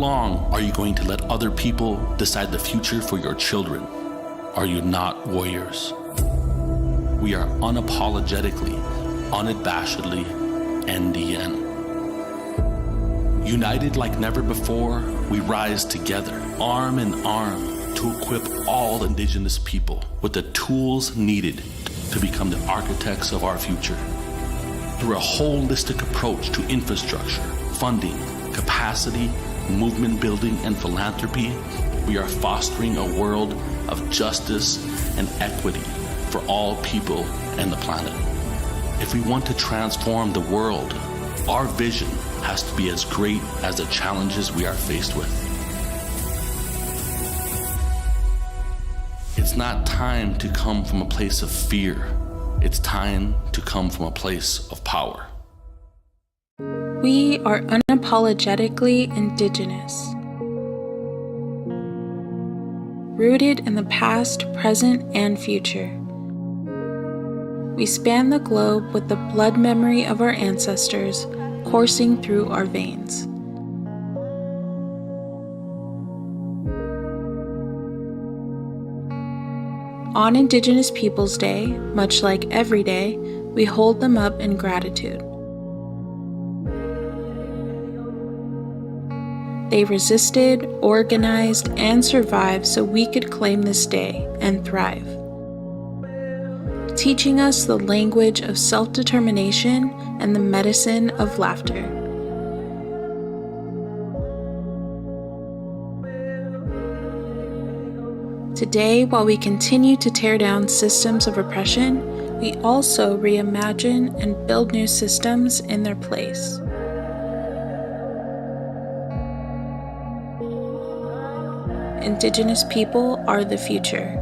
long are you going to let other people decide the future for your children? Are you not warriors? We are unapologetically, unabashedly NDN. United like never before, we rise together, arm in arm, to equip all Indigenous people with the tools needed to become the architects of our future. Through a holistic approach to infrastructure, funding, capacity, movement building, and philanthropy, we are fostering a world of justice and equity for all people and the planet. If we want to transform the world, our vision has to be as great as the challenges we are faced with. It's not time to come from a place of fear. It's time to come from a place of power. We are unapologetically Indigenous. Rooted in the past, present, and future. We span the globe with the blood memory of our ancestors coursing through our veins. On Indigenous Peoples Day, much like every day, we hold them up in gratitude. They resisted, organized, and survived so we could claim this day and thrive, teaching us the language of self-determination and the medicine of laughter. Today, while we continue to tear down systems of oppression, we also reimagine and build new systems in their place. Indigenous people are the future.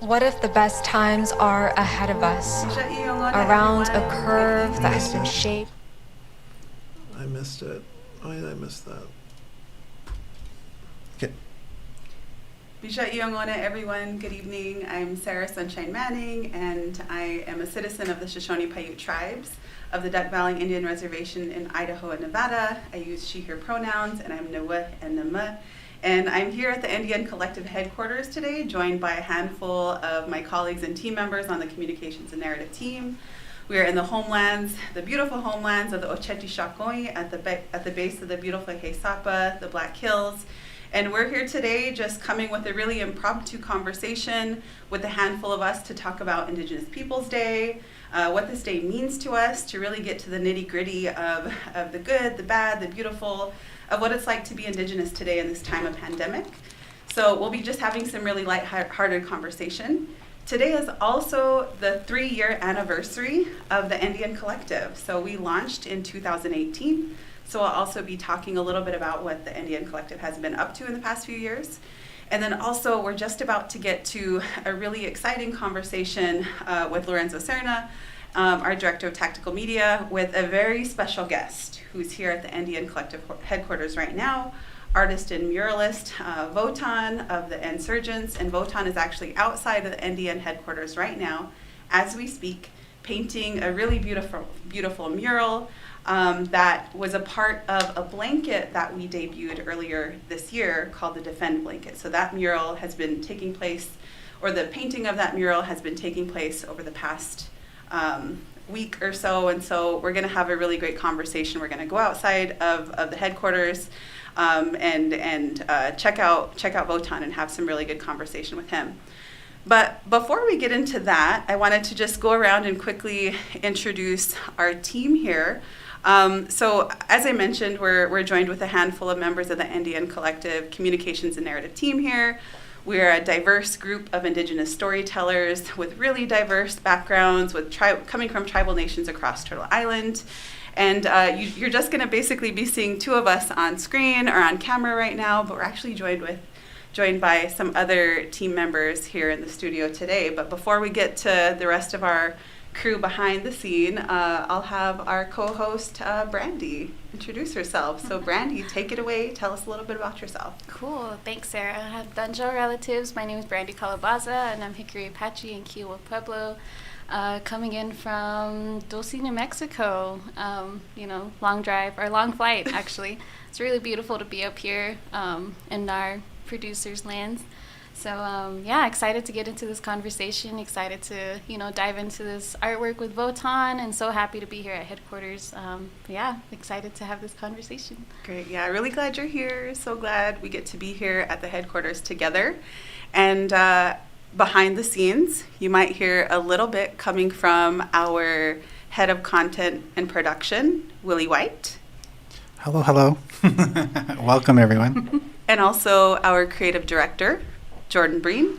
What if the best times are ahead of us, around a curve that has been shaped? I missed it. Why did I miss that? Okay. Bisha Iongona, everyone. Good evening. I'm Sarah Sunshine Manning, and I am a citizen of the Shoshone-Paiute tribes of the Duck Valley Indian Reservation in Idaho and Nevada. I use she/her pronouns, and I'm Nawa and Nama. And I'm here at the NDN Collective headquarters today, joined by a handful of my colleagues and team members on the communications and narrative team. We are in the homelands, the beautiful homelands of the Oceti Sakowin at the base of the beautiful Heisapa, the Black Hills. And we're here today just coming with a really impromptu conversation with a handful of us to talk about Indigenous Peoples Day, what this day means to us, to really get to the nitty-gritty of the good, the bad, the beautiful, of what it's like to be Indigenous today in this time of pandemic. So we'll be just having some really light-hearted conversation. Today is also the 3-year anniversary of the NDN Collective. So we launched in 2018. So I'll also be talking a little bit about what the NDN Collective has been up to in the past few years. And then also we're just about to get to a really exciting conversation with Lorenzo Serna, our Director of Tactical Media, with a very special guest who's here at the NDN Collective headquarters right now, artist and muralist Votan of the Insurgents. And Votan is actually outside of the NDN headquarters right now as we speak, painting a really beautiful mural that was a part of a blanket that we debuted earlier this year called the Defend Blanket. So that mural has been taking place, or the painting of that mural has been taking place over the past week or so, and so we're going to have a really great conversation. We're going to go outside of the headquarters and check out Votan and have some really good conversation with him. But before we get into that, I wanted to just go around and quickly introduce our team here. So as I mentioned, we're joined with a handful of members of the NDN Collective Communications and Narrative team here. We're a diverse group of Indigenous storytellers with really diverse backgrounds, with coming from tribal nations across Turtle Island. And you're just going to basically be seeing two of us on screen or on camera right now, but we're actually joined with joined by some other team members here in the studio today. But before we get to the rest of our crew behind the scene, I'll have our co-host, Brandy, introduce herself. So Brandy, take it away. Tell us a little bit about yourself. Cool. Thanks, Sarah. I have Danjo relatives. My name is Brandy Calabaza, and I'm Hickory Apache in Kiowa Pueblo, coming in from Dulce, New Mexico. Long drive, or long flight, actually. It's really beautiful to be up here in our producers' lands. So, excited to get into this conversation, excited to, dive into this artwork with Votan, and so happy to be here at headquarters. Excited to have this conversation. Great. Yeah, really glad you're here. So glad we get to be here at the headquarters together. And behind the scenes, you might hear a little bit coming from our head of content and production, Willie White. Hello. Welcome, everyone. And also our creative director, Jordan Breen.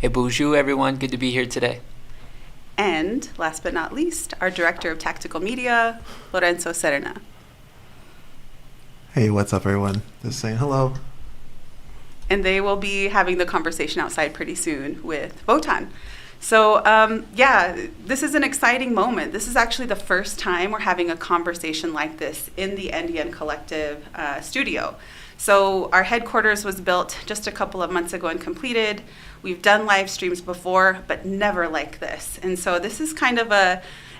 Hey, bonjour, everyone. Good to be here today. And last but not least, our director of tactical media, Lorenzo Serna. Hey, what's up, everyone? Just saying hello. And they will be having the conversation outside pretty soon with Votan. So, this is an exciting moment. This is actually the first time we're having a conversation like this in the NDN Collective studio. So our headquarters was built just a couple of months ago and completed. We've done live streams before, but never like this. And so this is kind of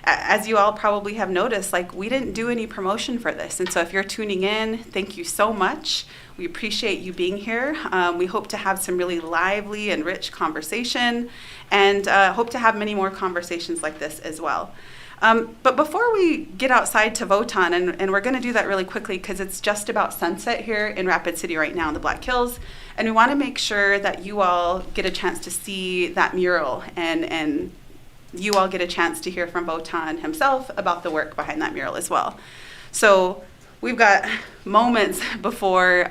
as you all probably have noticed, like, we didn't do any promotion for this. And so if you're tuning in, thank you so much. We appreciate you being here. We hope to have some really lively and rich conversation, and hope to have many more conversations like this as well. But before we get outside to Votan, and we're going to do that really quickly because it's just about sunset here in Rapid City right now in the Black Hills, and we want to make sure that you all get a chance to see that mural, and you all get a chance to hear from Votan himself about the work behind that mural as well. So we've got moments before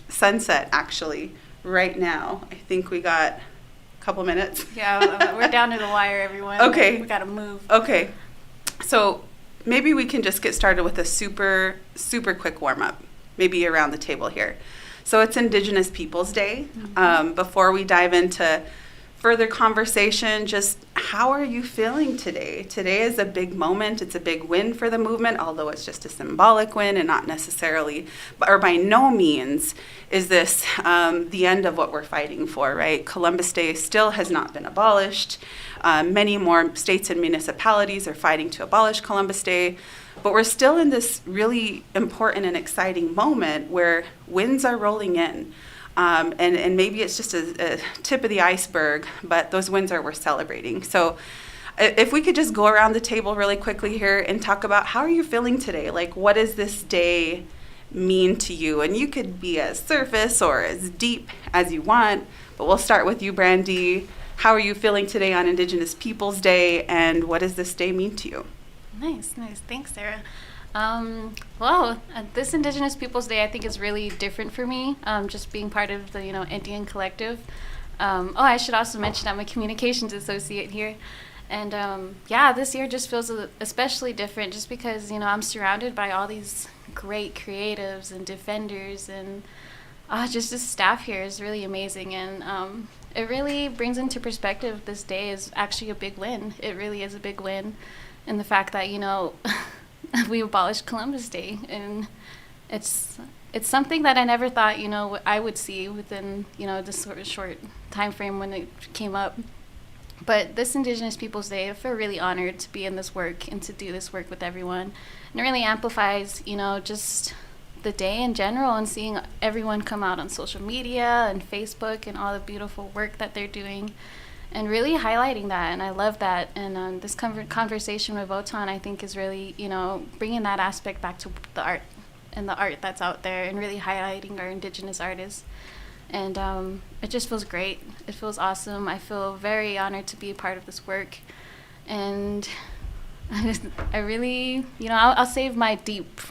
sunset, actually, right now. I think we got a couple minutes. Yeah, we're down to the wire, everyone. Okay. We got to move. Okay. So maybe we can just get started with a super, super quick warm-up, maybe around the table here. So it's Indigenous Peoples Day. Mm-hmm. Before we dive into further conversation, just how are you feeling today? Today is a big moment. It's a big win for the movement, although it's just a symbolic win and not necessarily, or by no means, is this the end of what we're fighting for, right? Columbus Day still has not been abolished. Many more states and municipalities are fighting to abolish Columbus Day, but we're still in this really important and exciting moment where winds are rolling in. And maybe it's just a tip of the iceberg, but those wins are worth celebrating. So if we could just go around the table really quickly here and talk about how are you feeling today? Like, what does this day mean to you? And you could be as surface or as deep as you want, but we'll start with you, Brandy. How are you feeling today on Indigenous Peoples Day, and what does this day mean to you? Nice. Thanks, Sarah. This Indigenous Peoples Day, I think, is really different for me, just being part of the, Indian Collective. I should also mention I'm a communications associate here. And, this year just feels especially different just because, I'm surrounded by all these great creatives and defenders, and just the staff here is really amazing. And it really brings into perspective this day is actually a big win. It really is a big win. And the fact that, we abolished Columbus Day, and it's something that I never thought, I would see within, this sort of short time frame when it came up. But this Indigenous Peoples Day, I feel really honored to be in this work and to do this work with everyone. And it really amplifies, just the day in general, and seeing everyone come out on social media and Facebook and all the beautiful work that they're doing, and really highlighting that. And I love that. And this conversation with Votan, I think, is really, bringing that aspect back to the art and the art that's out there, and really highlighting our Indigenous artists. And it just feels great. It feels awesome. I feel very honored to be a part of this work. And I really, I'll save my deep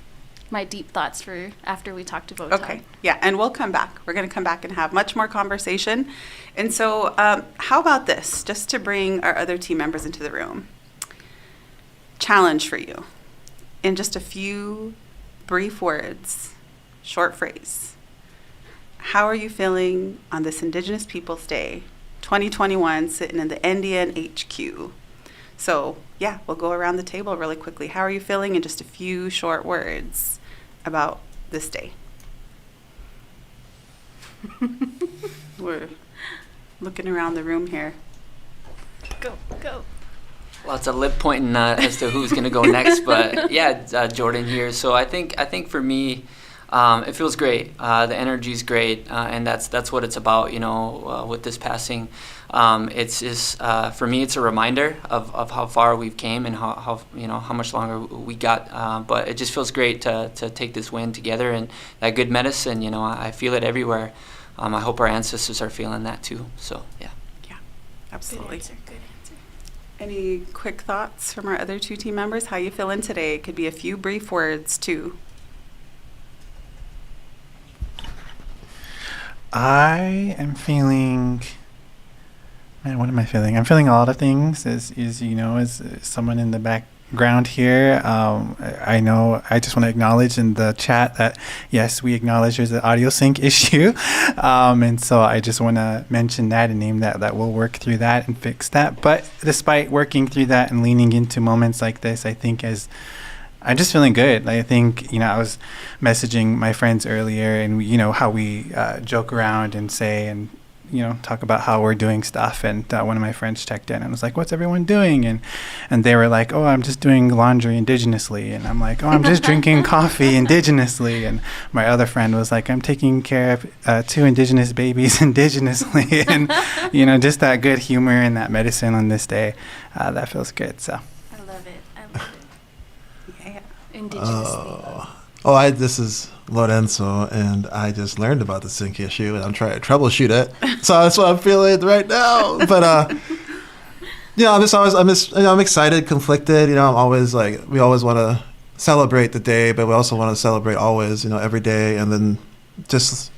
thoughts for after we talk to Votan. Okay, yeah, and we'll come back. We're going to come back and have much more conversation. And so how about this, just to bring our other team members into the room? Challenge for you. In just a few brief words, short phrase. how are you feeling on this Indigenous Peoples Day 2021 sitting in the Indian HQ? So yeah, we'll go around the table really quickly. How are you feeling in just a few short words about this day? We're looking around the room here. Go. Lots of lip pointing as to who's going to go next, but yeah, Jordan here. So I think for me, it feels great. The energy's great, and that's what it's about. With this passing, it's for me, it's a reminder of how far we've came and how much longer we got. But it just feels great to take this win together, and that good medicine. I feel it everywhere. I hope our ancestors are feeling that too. So yeah. Yeah, absolutely. Good answer. Any quick thoughts from our other two team members? How you feeling today? It could be a few brief words too. I am feeling, man, what am I feeling? I'm feeling a lot of things as someone in the background here. I know I just want to acknowledge in the chat that, yes, we acknowledge there's an audio sync issue. And so I just want to mention that and name that we'll work through that and fix that. But despite working through that and leaning into moments like this, I think I'm just feeling good. I think, I was messaging my friends earlier and, how we joke around and say and, talk about how we're doing stuff. And one of my friends checked in and was like, what's everyone doing? And they were like, oh, I'm just doing laundry indigenously. And I'm like, oh, I'm just drinking coffee indigenously. And my other friend was like, I'm taking care of 2 indigenous babies indigenously. And, just that good humor and that medicine on this day, that feels good. So. I love it. Yeah. Indigenously. This is Lorenzo, and I just learned about the sync issue, and I'm trying to troubleshoot it. So that's what I'm feeling right now. But I'm excited, conflicted. I'm always like, we always want to celebrate the day, but we also want to celebrate always, every day. And then just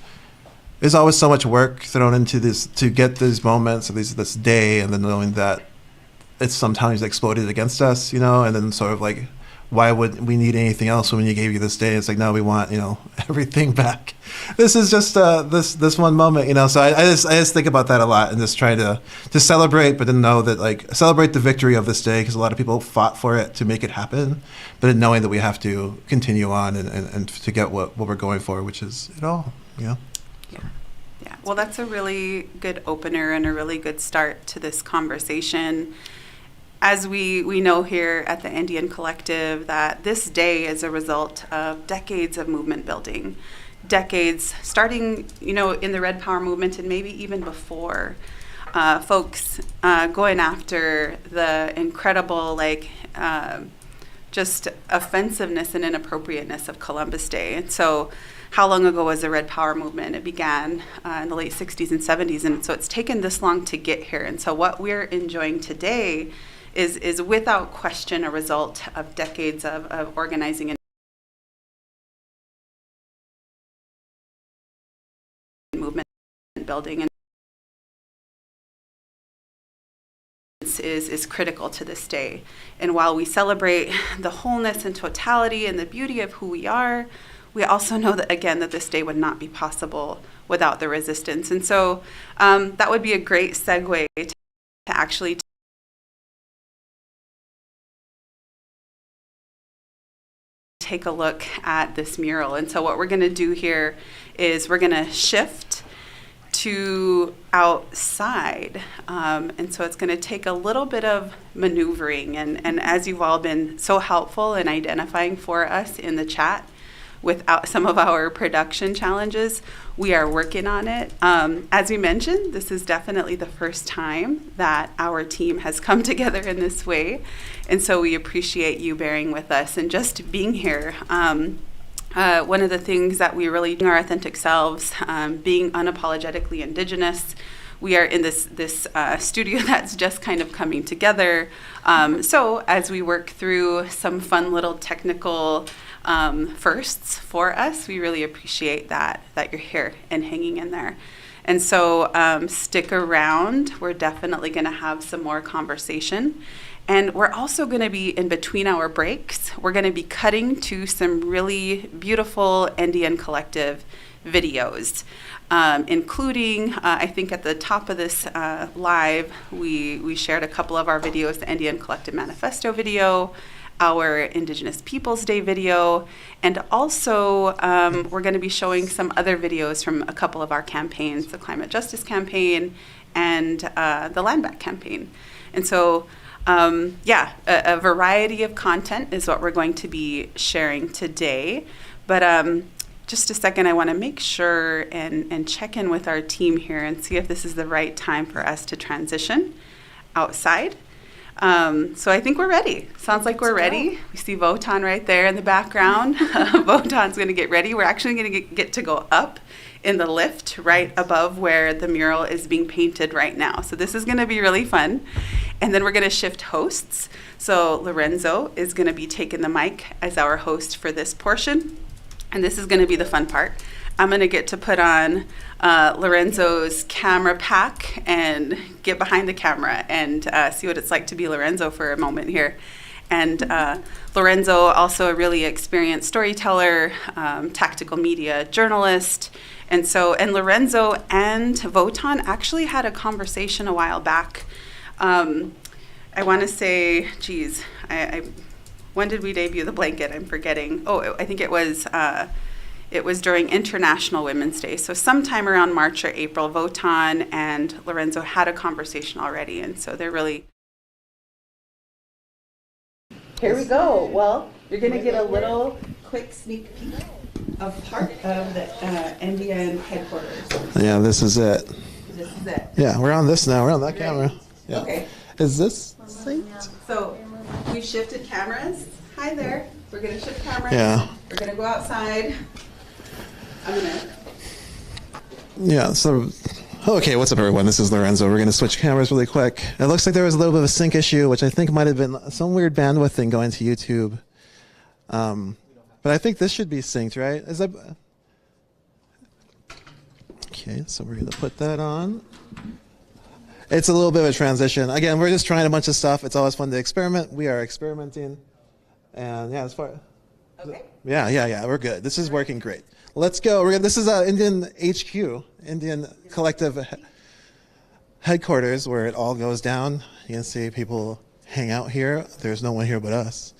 there's always so much work thrown into this to get these moments of this day, and then knowing that it's sometimes exploded against us, and then sort of like, why would we need anything else when you gave you this day? It's like, no, we want, everything back. This is just this one moment, So I just think about that a lot and just try to celebrate, but then know that like celebrate the victory of this day because a lot of people fought for it to make it happen, but then knowing that we have to continue on and to get what we're going for, which is it all, Yeah. Well, that's a really good opener and a really good start to this conversation. As we know here at the Indian Collective, that this day is a result of decades of movement building, decades starting, in the Red Power movement and maybe even before, folks going after the incredible, just offensiveness and inappropriateness of Columbus Day. And so how long ago was the Red Power movement? It began in the late 60s and 70s, and so it's taken this long to get here. And so what we're enjoying today is without question a result of decades of organizing and movement building, and is critical to this day. And while we celebrate the wholeness and totality and the beauty of who we are, we also know that, again, that this day would not be possible without the resistance. And so that would be a great segue to actually take a look at this mural. And so what we're going to do here is we're going to shift to outside. And so it's going to take a little bit of maneuvering. And as you've all been so helpful in identifying for us in the chat without some of our production challenges, we are working on it. As we mentioned, this is definitely the first time that our team has come together in this way. And so we appreciate you bearing with us and just being here. One of the things that we really are our authentic selves, being unapologetically Indigenous. We are in this studio that's just kind of coming together. So as we work through some fun little technical firsts for us, we really appreciate that you're here and hanging in there. And so stick around. We're definitely going to have some more conversation. And we're also going to be, in between our breaks, we're going to be cutting to some really beautiful Indian Collective videos, including, I think at the top of this live, we shared a couple of our videos, the Indian Collective Manifesto video, our Indigenous Peoples Day video, and also we're going to be showing some other videos from a couple of our campaigns, the Climate Justice Campaign and the Land Back Campaign. And so, a variety of content is what we're going to be sharing today. But just a second, I want to make sure and check in with our team here and see if this is the right time for us to transition outside. So I think we're ready. Sounds like we're ready. We see Votan right there in the background. Votan's going to get ready. We're actually going to get to go up in the lift right above where the mural is being painted right now. So this is going to be really fun. And then we're going to shift hosts. So Lorenzo is going to be taking the mic as our host for this portion. And this is going to be the fun part. I'm going to get to put on Lorenzo's camera pack and get behind the camera and see what it's like to be Lorenzo for a moment here. And Lorenzo, also a really experienced storyteller, tactical media journalist. And Lorenzo and Votan actually had a conversation a while back. I want to say, when did we debut the blanket? I'm forgetting. Oh, I think it was during International Women's Day. So sometime around March or April, Votan and Lorenzo had a conversation already. And so they're really... Here we go. Well, you're going to get a little quick sneak peek of part of the Indian headquarters. Yeah, this is it. This is it. Yeah, we're on this now. We're on that camera. Yeah. Okay. Is this synced? So we shifted cameras. Hi there. We're going to shift cameras. Yeah. We're going to go outside. Yeah, so, okay, what's up, everyone? This is Lorenzo. We're going to switch cameras really quick. It looks like there was a little bit of a sync issue, which I think might have been some weird bandwidth thing going to YouTube. But I think this should be synced, right? Is that... Okay, so we're going to put that on. It's a little bit of a transition. Again, we're just trying a bunch of stuff. It's always fun to experiment. We are experimenting. And yeah, as far... Okay. Yeah, we're good. This is working great. Let's go. This is Indian HQ, Indian Collective Headquarters, where it all goes down. You can see people hang out here. There's no one here but us.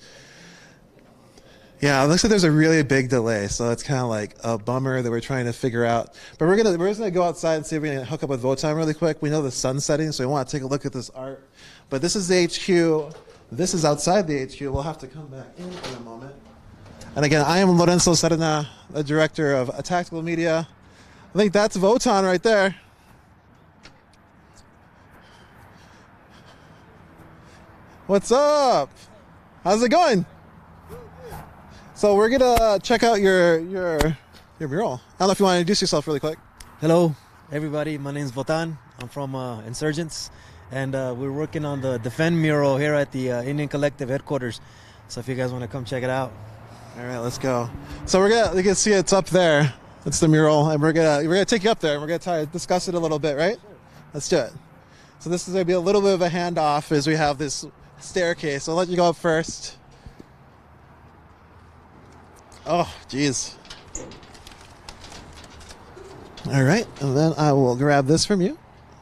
Yeah, it looks like there's a really big delay, so it's kind of like a bummer that we're trying to figure out. But we're just gonna go outside and see if we can hook up with Votan really quick. We know the sun's setting, so we want to take a look at this art. But this is the HQ. This is outside the HQ. We'll have to come back in a moment. And again, I am Lorenzo Serna, the director of Tactical Media. I think that's Votan right there. What's up? How's it going? So we're gonna check out your mural. I don't know if you want to introduce yourself really quick. Hello, everybody. My name is Votan. I'm from Insurgents, and we're working on the Defend mural here at the Indian Collective headquarters. So if you guys want to come check it out. All right, let's go. So you can see it's up there. It's the mural, and we're gonna take you up there, and we're gonna try to discuss it a little bit, right? Let's do it. So this is gonna be a little bit of a handoff as we have this staircase. So I'll let you go up first. Oh, geez. All right, and then I will grab this from you.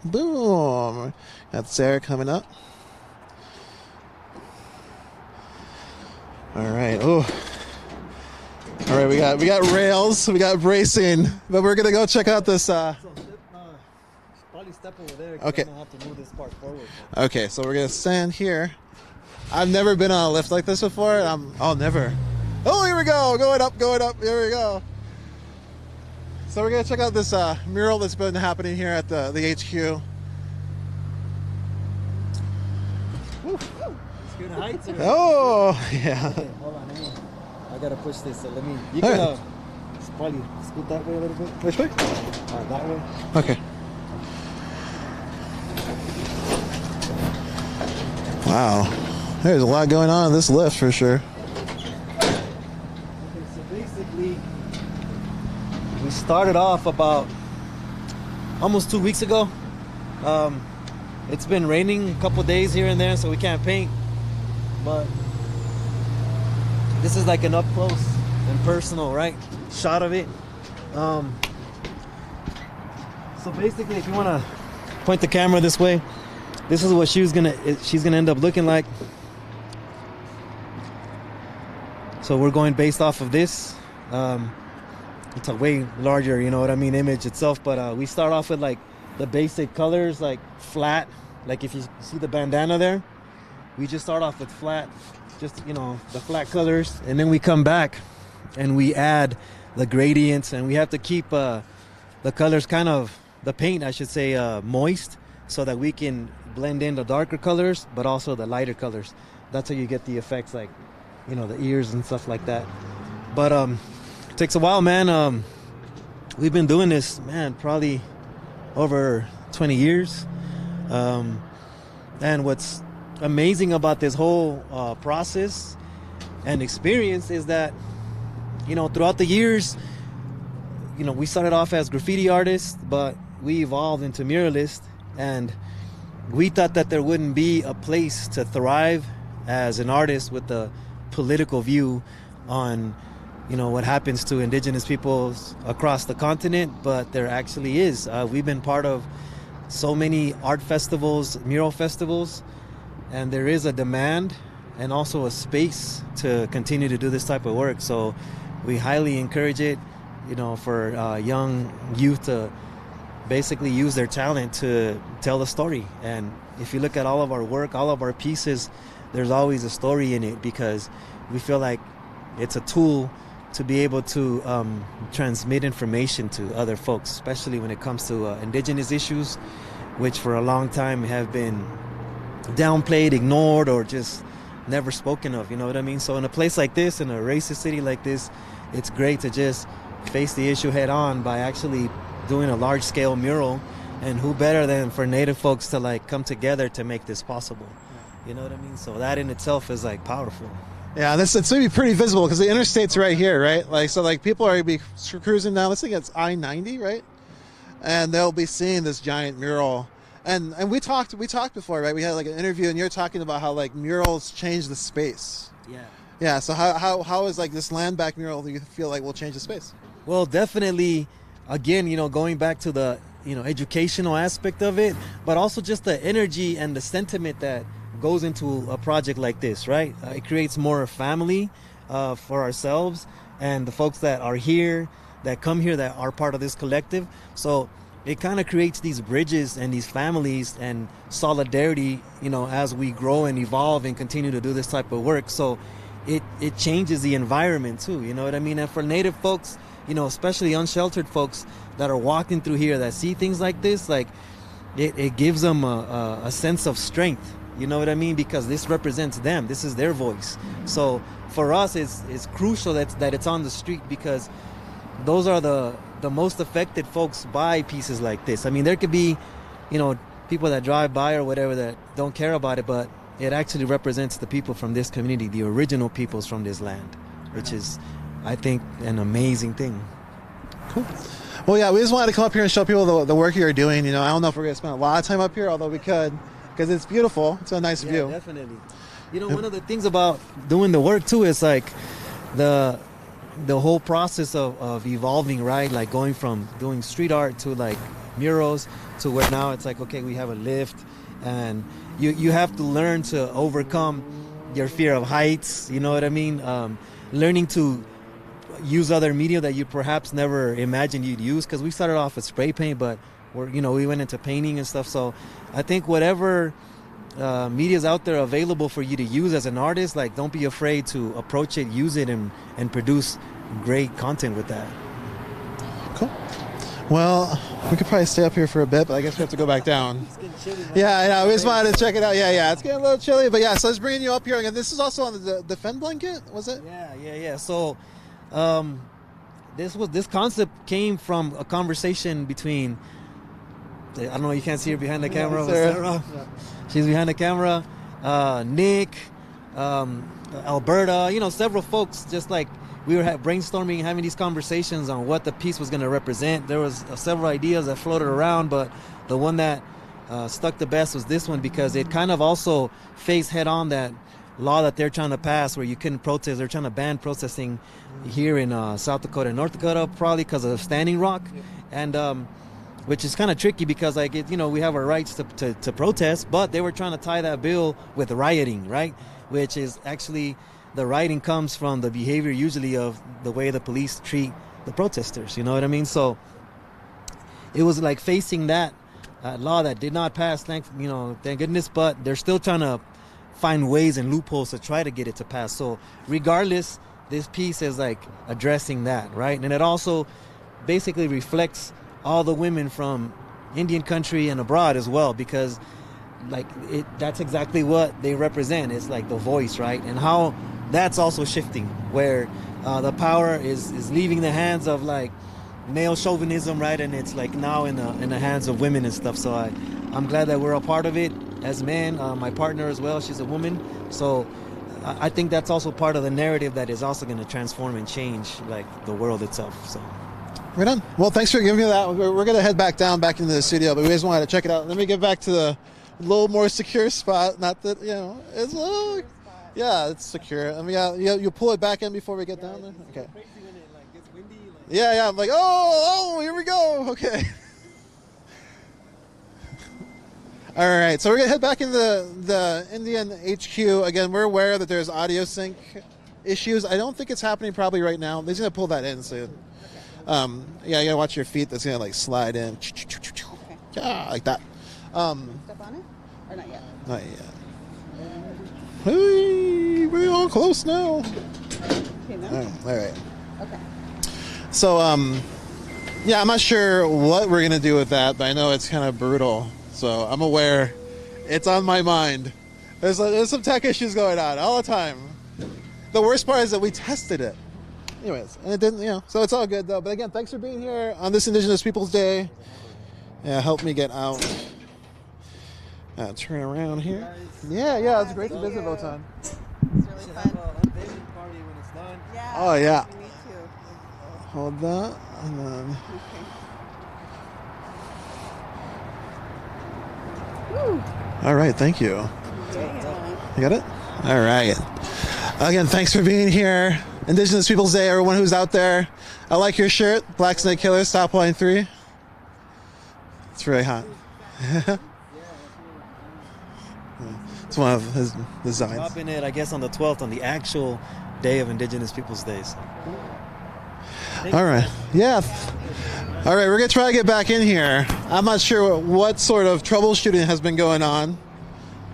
Boom. Got Sarah coming up. All right. Oh. All right, we got rails, we got bracing, but we're gonna go check out this. Probably step over there. Okay. I'm gonna have to move this part forward. Okay, so we're gonna stand here. I've never been on a lift like this before. Never. Oh, here we go, going up. Here we go. So we're gonna check out this mural that's been happening here at the HQ. It's good heights. Oh, yeah. Okay, hold on. I gotta push this. So let me. You can probably scoot that way a little bit. Which way? That way. Okay. Wow, there's a lot going on in this lift for sure. Okay, so basically, we started off about almost 2 weeks ago. It's been raining a couple days here and there, so we can't paint. But this is like an up close and personal, right, shot of it. So basically, if you want to point the camera this way, this is what she's gonna end up looking like. So we're going based off of this. It's a way larger, you know what I mean, image itself. But we start off with like the basic colors, like flat. Like if you see the bandana there, we just start off with flat, just, you know, the flat colors. And then we come back and we add the gradients, and we have to keep the colors kind of, the paint, I should say, moist, so that we can blend in the darker colors, but also the lighter colors. That's how you get the effects, like, you know, the ears and stuff like that. But it takes a while, man. We've been doing this, man, probably over 20 years. And what's amazing about this whole process and experience is that, you know, throughout the years, you know, we started off as graffiti artists, but we evolved into muralists, and we thought that there wouldn't be a place to thrive as an artist with a political view on, you know, what happens to indigenous peoples across the continent, but there actually is. We've been part of so many art festivals, mural festivals, and there is a demand and also a space to continue to do this type of work. So we highly encourage it, you know, for young youth to basically use their talent to tell a story. And if you look at all of our work, all of our pieces, there's always a story in it, because we feel like it's a tool to be able to transmit information to other folks, especially when it comes to indigenous issues, which for a long time have been downplayed, ignored, or just never spoken of, you know what I mean? So in a place like this, in a racist city like this, it's great to just face the issue head on by actually doing a large scale mural. And who better than for Native folks to like come together to make this possible, you know what I mean? So that in itself is like powerful. Yeah, it's going to be pretty visible because the interstate's right here, right? Like, so like people are going to be cruising down, let's think it's I-90, right? And they'll be seeing this giant mural. And we talked before, right? We had like an interview, and you're talking about how like murals change the space. Yeah. Yeah, so how is like this land back mural do you feel like will change the space? Well, definitely, again, you know, going back to the, you know, educational aspect of it, but also just the energy and the sentiment that goes into a project like this, right? It creates more family for ourselves and the folks that are here, that come here, that are part of this collective. So it kind of creates these bridges and these families and solidarity, you know, as we grow and evolve and continue to do this type of work. So it changes the environment too, you know what I mean? And for Native folks, you know, especially unsheltered folks that are walking through here that see things like this, like it gives them a sense of strength. You know what I mean? Because this represents them. This is their voice. So for us, it's crucial that it's on the street, because those are the most affected folks by pieces like this. I mean, there could be, you know, people that drive by or whatever that don't care about it, but it actually represents the people from this community, the original peoples from this land, which is, I think, an amazing thing. Cool. Well, yeah, we just wanted to come up here and show people the work you're doing. You know, I don't know if we're going to spend a lot of time up here, although we could, because it's beautiful. It's a nice view. Definitely. You know, one of the things about doing the work too is like the whole process of evolving, right? Like going from doing street art to like murals to where now it's like, okay, we have a lift, and you have to learn to overcome your fear of heights. You know what I mean? Learning to use other media that you perhaps never imagined you'd use, because we started off with spray paint, but we went into painting and stuff. So I think whatever media is out there available for you to use as an artist, like, don't be afraid to approach it, use it, and produce great content with that. Cool. Well, we could probably stay up here for a bit, but I guess we have to go back down. It's getting chilly, man. Yeah, we just wanted to check it out. Yeah, it's getting a little chilly, but yeah, so it's bringing you up here. And this is also on the Defend blanket, was it? Yeah. So this concept came from a conversation between, I don't know, you can't see her behind the camera, but Sarah. Yeah. She's behind the camera. Nick, Alberta, you know, several folks. Just like we were brainstorming, having these conversations on what the piece was going to represent. There was several ideas that floated around, but the one that stuck the best was this one, because it kind of also faced head on that law that they're trying to pass where you couldn't protest. They're trying to ban protesting here in South Dakota and North Dakota, probably because of Standing Rock. And which is kind of tricky because like we have our rights to protest, but they were trying to tie that bill with rioting, right? Which is actually, the rioting comes from the behavior usually of the way the police treat the protesters, you know what I mean? So it was like facing that law that did not pass, thank goodness, but they're still trying to find ways and loopholes to try to get it to pass. So regardless, this piece is like addressing that, right? And it also basically reflects all the women from Indian country and abroad as well, because like that's exactly what they represent. It's like the voice, right? And how that's also shifting, where the power is leaving the hands of like male chauvinism, right? And it's like now in the hands of women and stuff. So I'm glad that we're a part of it as men. My partner as well, she's a woman. So I think that's also part of the narrative that is also going to transform and change like the world itself. So. Right on. Well, thanks for giving me that. We're going to head back down back into the studio, but we just wanted to check it out. Let me get back to the little more secure spot. Not that, it's a little, yeah, it's secure. I mean, you pull it back in before we get down there? Okay. Yeah, I'm like, oh, here we go. Okay. All right, so we're going to head back into the Indian HQ. Again, we're aware that there's audio sync issues. I don't think it's happening probably right now. They're going to pull that in soon. You got to watch your feet. That's going to like slide in. Okay. Yeah, like that. Step on it? Or not yet? Not yet. Hey, we're all close now. Okay, no? All right. Okay. So, yeah, I'm not sure what we're going to do with that, but I know it's kind of brutal. So I'm aware it's on my mind. There's some tech issues going on all the time. The worst part is that we tested it. Anyways, and it didn't, so it's all good though. But again, thanks for being here on this Indigenous Peoples Day. Yeah, help me get out. Turn around here. Yeah, it's great to visit Votan. It's really fun. Party when it's done. Yeah. Oh, yeah. Me too. Hold that, and then. Okay. Woo. All right, thank you. Yeah. You got it? All right. Again, thanks for being here. Indigenous Peoples Day, everyone who's out there. I like your shirt, Black Snake Killer, Stop Line 3. It's really hot. It's one of his designs. Dropping it, I guess, on the 12th, on the actual day of Indigenous Peoples Days. All right. Yeah. All right, we're going to try to get back in here. I'm not sure what sort of troubleshooting has been going on.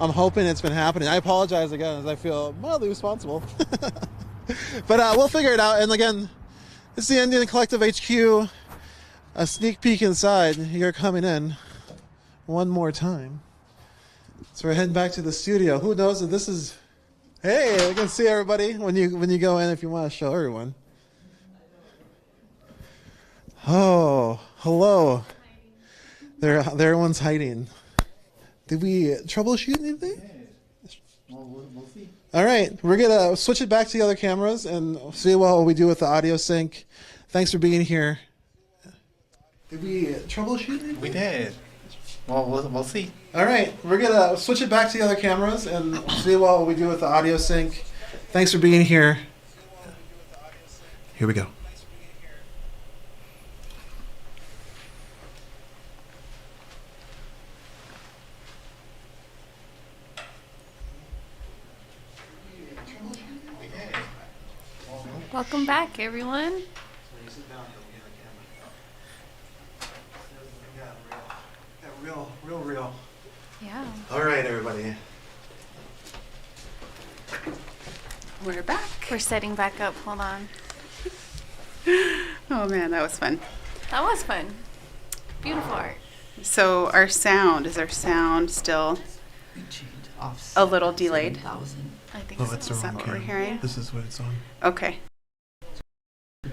I'm hoping it's been happening. I apologize again, as I feel mildly responsible. But we'll figure it out. And again, it's the Indian Collective HQ. A sneak peek inside. You're coming in one more time. So we're heading back to the studio. Who knows if this is... Hey, you can see everybody when you go in if you want to show everyone. Oh, hello. There, everyone's hiding. Did we troubleshoot anything? We'll see. All right, we're gonna switch it back to the other cameras and see what we do with the audio sync. Thanks for being here. Did we troubleshoot anything? We did. Well, we'll see. All right, we're gonna switch it back to the other cameras and see what we do with the audio sync. Thanks for being here. Here we go. Welcome back, everyone. Real. Yeah. All right, everybody. We're back. We're setting back up. Hold on. Oh man, that was fun. That was fun. Beautiful art. So our sound still a little delayed? I think Oh, so. it's the Is that wrong what we're cam. hearing? This is what it's on. Okay.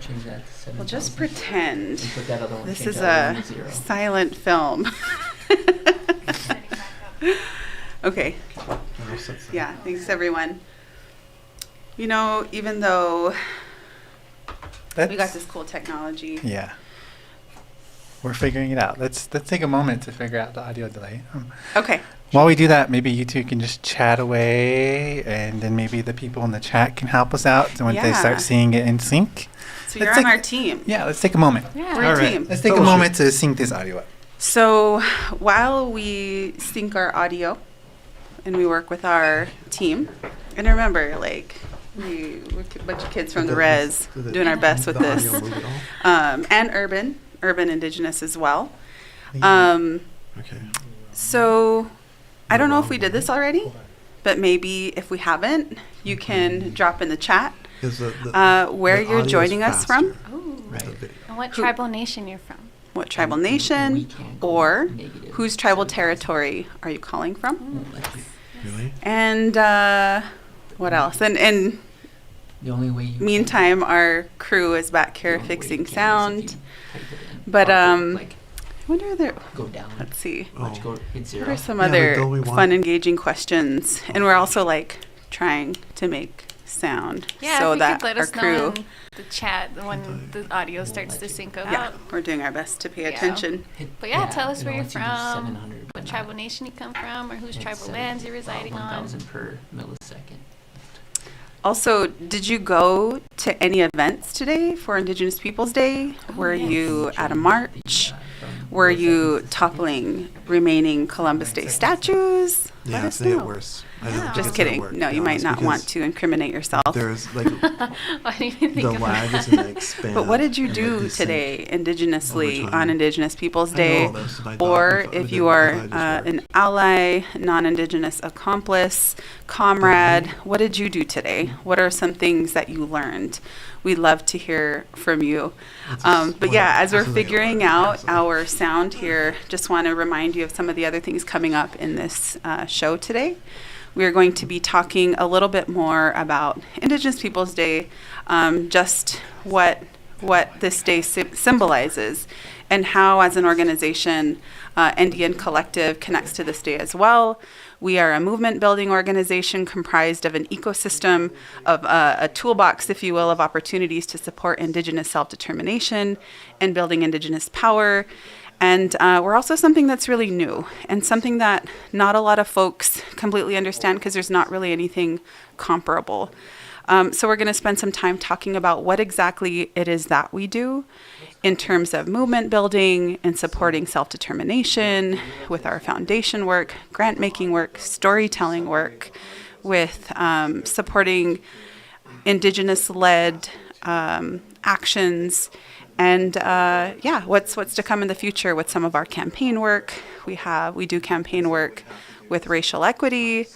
Change that to 7,000. Well, just pretend And put that other one, this change is that a one to 0. silent film. Okay. Yeah, thanks everyone. Even though we got this cool technology. Yeah. We're figuring it out. Let's take a moment to figure out the audio delay. Okay. While we do that, maybe you two can just chat away, and then maybe the people in the chat can help us out once they Yeah. start seeing it in sync. So Let's you're on take- our team. Yeah, let's take a moment. Yeah. We're a team. Let's take a moment to sync this audio up. So while we sync our audio and we work with our team, and remember, like, we're a bunch of kids from the res doing our best with this, and urban Indigenous as well. Okay. So I don't know if we did this already, but maybe if we haven't, you can drop in the chat where you're joining us from, And what tribal nation you're from. what tribal nation, or whose tribal territory are you calling from, Really? and what else? And The only way you meantime, our crew is back here fixing sound. But I wonder there. go down. Let's see. Go hit zero. What are some Yeah, other don't we want- fun, engaging questions? And we're also like trying to make sound Yeah, so if you that could let our us know crew. in the chat when the audio starts to sync up. Yeah, we're doing our best to pay Yeah. attention. But yeah, tell us you where know, you're once you do from, 700, what but tribal nation you come from, or whose it's tribal lands you're residing on. 1,000 per millisecond. Also, did you go to any events today for Indigenous Peoples Day? Were you at a march? Were you toppling remaining Columbus Day statues? Yeah, Let it's us gonna get know. worse. I don't think Just it's gonna kidding. work, No, to be you might honest, not want because to incriminate yourself. There's like Why do you think the of lag that? is in like span. But what did you and, do like, descent today indigenously over time. on Indigenous Peoples I Day? know, that's my Or thought. if I you thought are it just an worked. ally, non-Indigenous accomplice, comrade, what did you do today? What are some things that you learned? We'd love to hear from you. But yeah, as we're figuring out our sound here, just want to remind you of some of the other things coming up in this show today. We are going to be talking a little bit more about Indigenous Peoples Day, just what this day symbolizes, and how, as an organization, Indian Collective connects to this day as well. We are a movement-building organization comprised of an ecosystem of a toolbox, if you will, of opportunities to support Indigenous self-determination and building Indigenous power. And we're also something that's really new and something that not a lot of folks completely understand because there's not really anything comparable. So we're going to spend some time talking about what exactly it is that we do in terms of movement building and supporting self-determination with our foundation work, grant-making work, storytelling work, with supporting Indigenous-led actions. And what's to come in the future with some of our campaign work. We do campaign work with racial equity,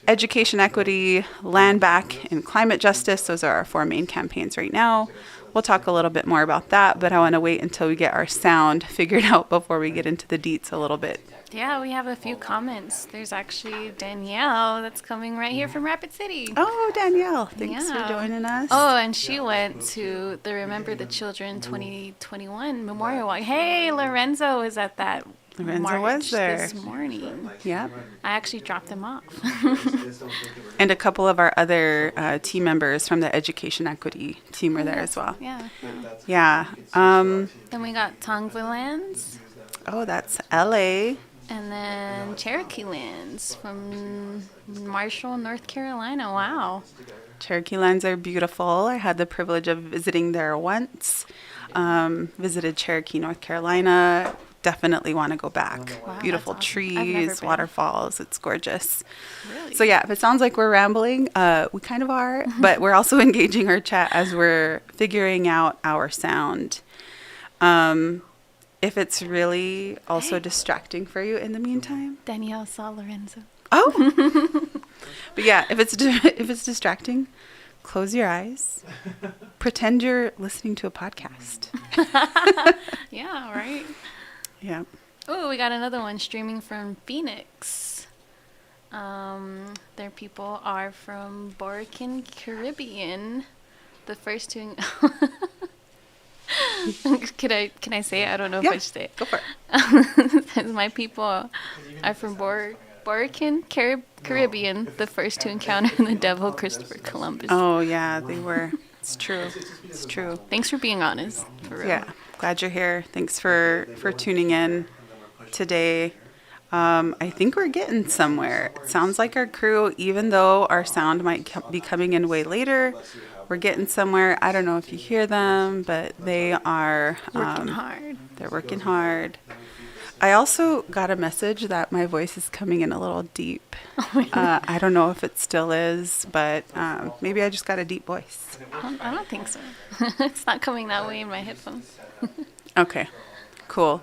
education equity, land back, and climate justice. Those are our 4 main campaigns right now. We'll talk a little bit more about that, but I want to wait until we get our sound figured out before we get into the deets a little bit. Yeah, we have a few comments. There's actually Danielle that's coming right here from Rapid City. Oh, Danielle, thanks for Yeah. joining us. Oh, and she went to the Remember the Children 2021 Memorial Walk. Hey, Lorenzo is at that Lorenzo march was there this morning. Yep. I actually dropped him off. And a couple of our other team members from the education equity team were there as well. Yeah. Yeah. Then we got Tongva Lands, Oh, that's LA. and then Cherokee Lands from Marshall, North Carolina. Wow. Cherokee lands are beautiful. I had the privilege of visiting there once. Visited Cherokee, North Carolina. Definitely want to go back. Wow, Beautiful that's awesome. I've never trees, been. waterfalls. It's gorgeous. Really? So yeah, if it sounds like we're rambling, we kind of are, but we're also engaging our chat as we're figuring out our sound. If it's really also distracting for you in the meantime. Danielle saw Lorenzo. Oh. But yeah, if it's distracting, close your eyes. Pretend you're listening to a podcast. Yeah, right. Yeah. Oh, we got another one streaming from Phoenix. Their people are from Boricua, Caribbean. The first two. Can I say it? I don't know if I should say it. Go for it. Says my people are from Boricua, Caribbean. The first to encounter the devil, Christopher Columbus. Oh yeah, they were. It's true. It's true. Thanks for being honest. For real. Yeah. Glad you're here. Thanks for tuning in today. I think we're getting somewhere. It sounds like our crew, even though our sound might be coming in way later, we're getting somewhere. I don't know if you hear them, but they are Working hard. They're working hard. I also got a message that my voice is coming in a little deep. I don't know if it still is, but maybe I just got a deep voice. I don't think so. It's not coming that way in my headphones. Okay, cool.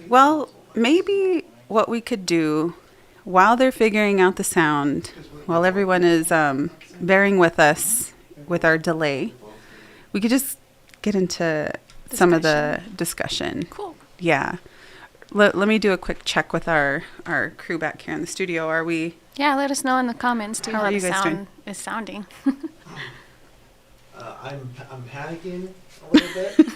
Well, maybe what we could do while they're figuring out the sound, while everyone is bearing with us with our delay, we could just get into some of the discussion. Cool. Yeah. Let me do a quick check with our crew back here in the studio. Are we? Yeah, let us know in the comments too How how are the you guys sound doing? is sounding. I'm panicking a little bit.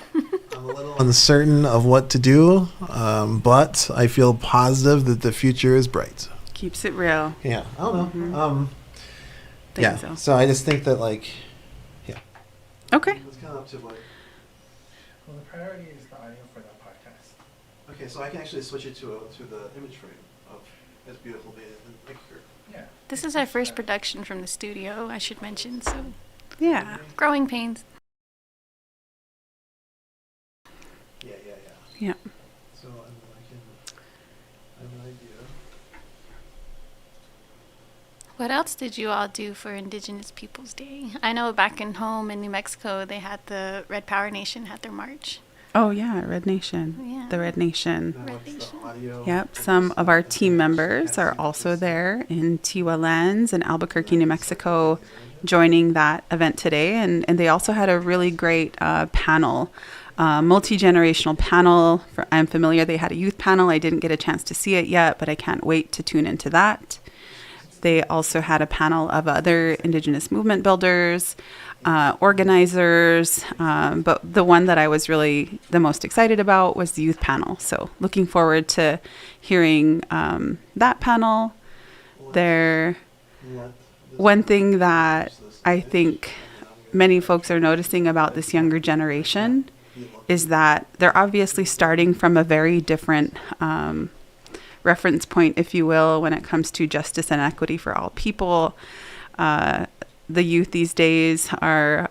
I'm a little uncertain of what to do, but I feel positive that the future is bright. Keeps it real. Yeah, I don't know. Mm-hmm. Yeah, So. so I just think that, like, yeah. Okay. It's kind of up to what. Well, the priority is the audio for the podcast. Okay, so I can actually switch it to the image frame of this beautiful picture. Yeah. This is our first production from the studio, I should mention, so Yeah. growing pains. Yeah. Yeah. So I have an idea. What else did you all do for Indigenous Peoples Day? I know back in home in New Mexico, they had the Red Power Nation had their march. Oh yeah, Red Nation. Yeah. The Red Nation. Now Red it's the Nation. audio. Yep. Some of our team members are also there in Tiwa Lands in Albuquerque, New Mexico, joining that event today. And they also had a really great panel, multi-generational panel. I'm familiar. They had a youth panel. I didn't get a chance to see it yet, but I can't wait to tune into that. They also had a panel of other Indigenous movement builders, organizers, but the one that I was really the most excited about was the youth panel. So looking forward to hearing that panel. One thing that I think many folks are noticing about this younger generation is that they're obviously starting from a very different reference point, if you will, when it comes to justice and equity for all people. The youth these days are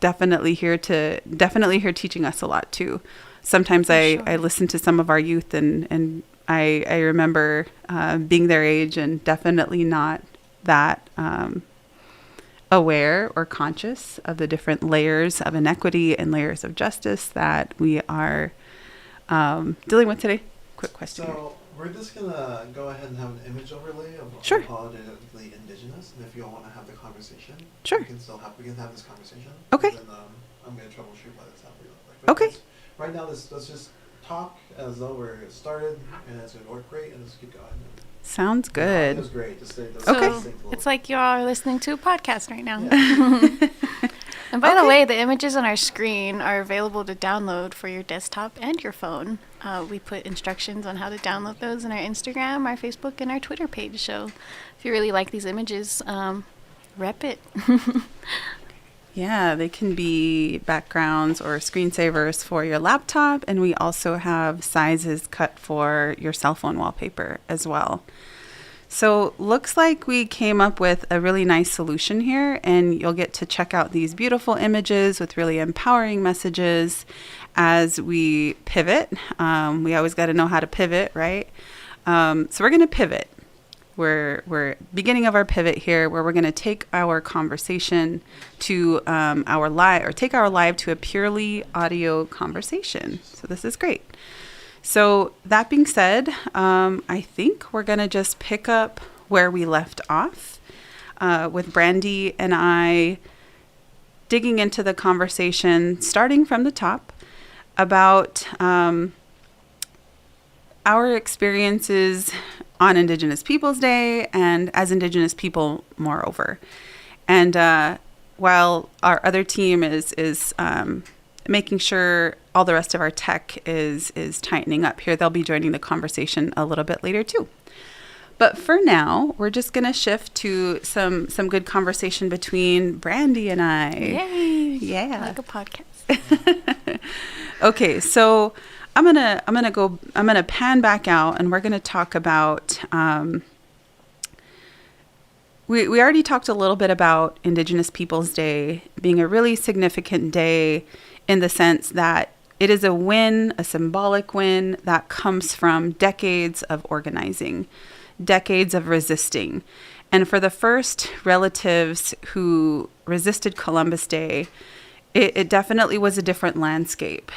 definitely here teaching us a lot too. Sometimes I listen to some of our youth and I remember being their age and definitely not that aware or conscious of the different layers of inequity and layers of justice that we are dealing with today. Quick question. So we're just gonna go ahead and have an image overlay of Sure. unapologetically Indigenous, and if you all want to have the conversation, Sure. we can have this conversation. Okay. And then, I'm gonna troubleshoot by the time we Okay. Right now, let's just talk as though we're started, and it's gonna work great, and let's keep going. Sounds It good. was great. Just say those Okay. things a It's little- like you all are listening to a podcast right now. Yeah. And by the Okay. way, the images on our screen are available to download for your desktop and your phone. We put instructions on how to download those on our Instagram, our Facebook, and our Twitter page. So if you really like these images, rep it. Yeah, they can be backgrounds or screensavers for your laptop, and we also have sizes cut for your cell phone wallpaper as well. So looks like we came up with a really nice solution here, and you'll get to check out these beautiful images with really empowering messages as we pivot. We always got to know how to pivot, right? So we're going to pivot. We're beginning of our pivot here, where we're going to take our conversation to our live to a purely audio conversation. So this is great. So that being said, I think we're going to just pick up where we left off with Brandy and I digging into the conversation, starting from the top, about our experiences on Indigenous Peoples Day and as Indigenous people, moreover. And while our other team is making sure all the rest of our tech is tightening up here, they'll be joining the conversation a little bit later too. But for now, we're just going to shift to some good conversation between Brandy and I. Yay! Yeah. Like a podcast. Okay, so I'm gonna pan back out, and we're gonna talk about. We already talked a little bit about Indigenous Peoples Day being a really significant day in the sense that It is a win, a symbolic win that comes from decades of organizing, decades of resisting. And for the first relatives who resisted Columbus Day, it definitely was a different landscape.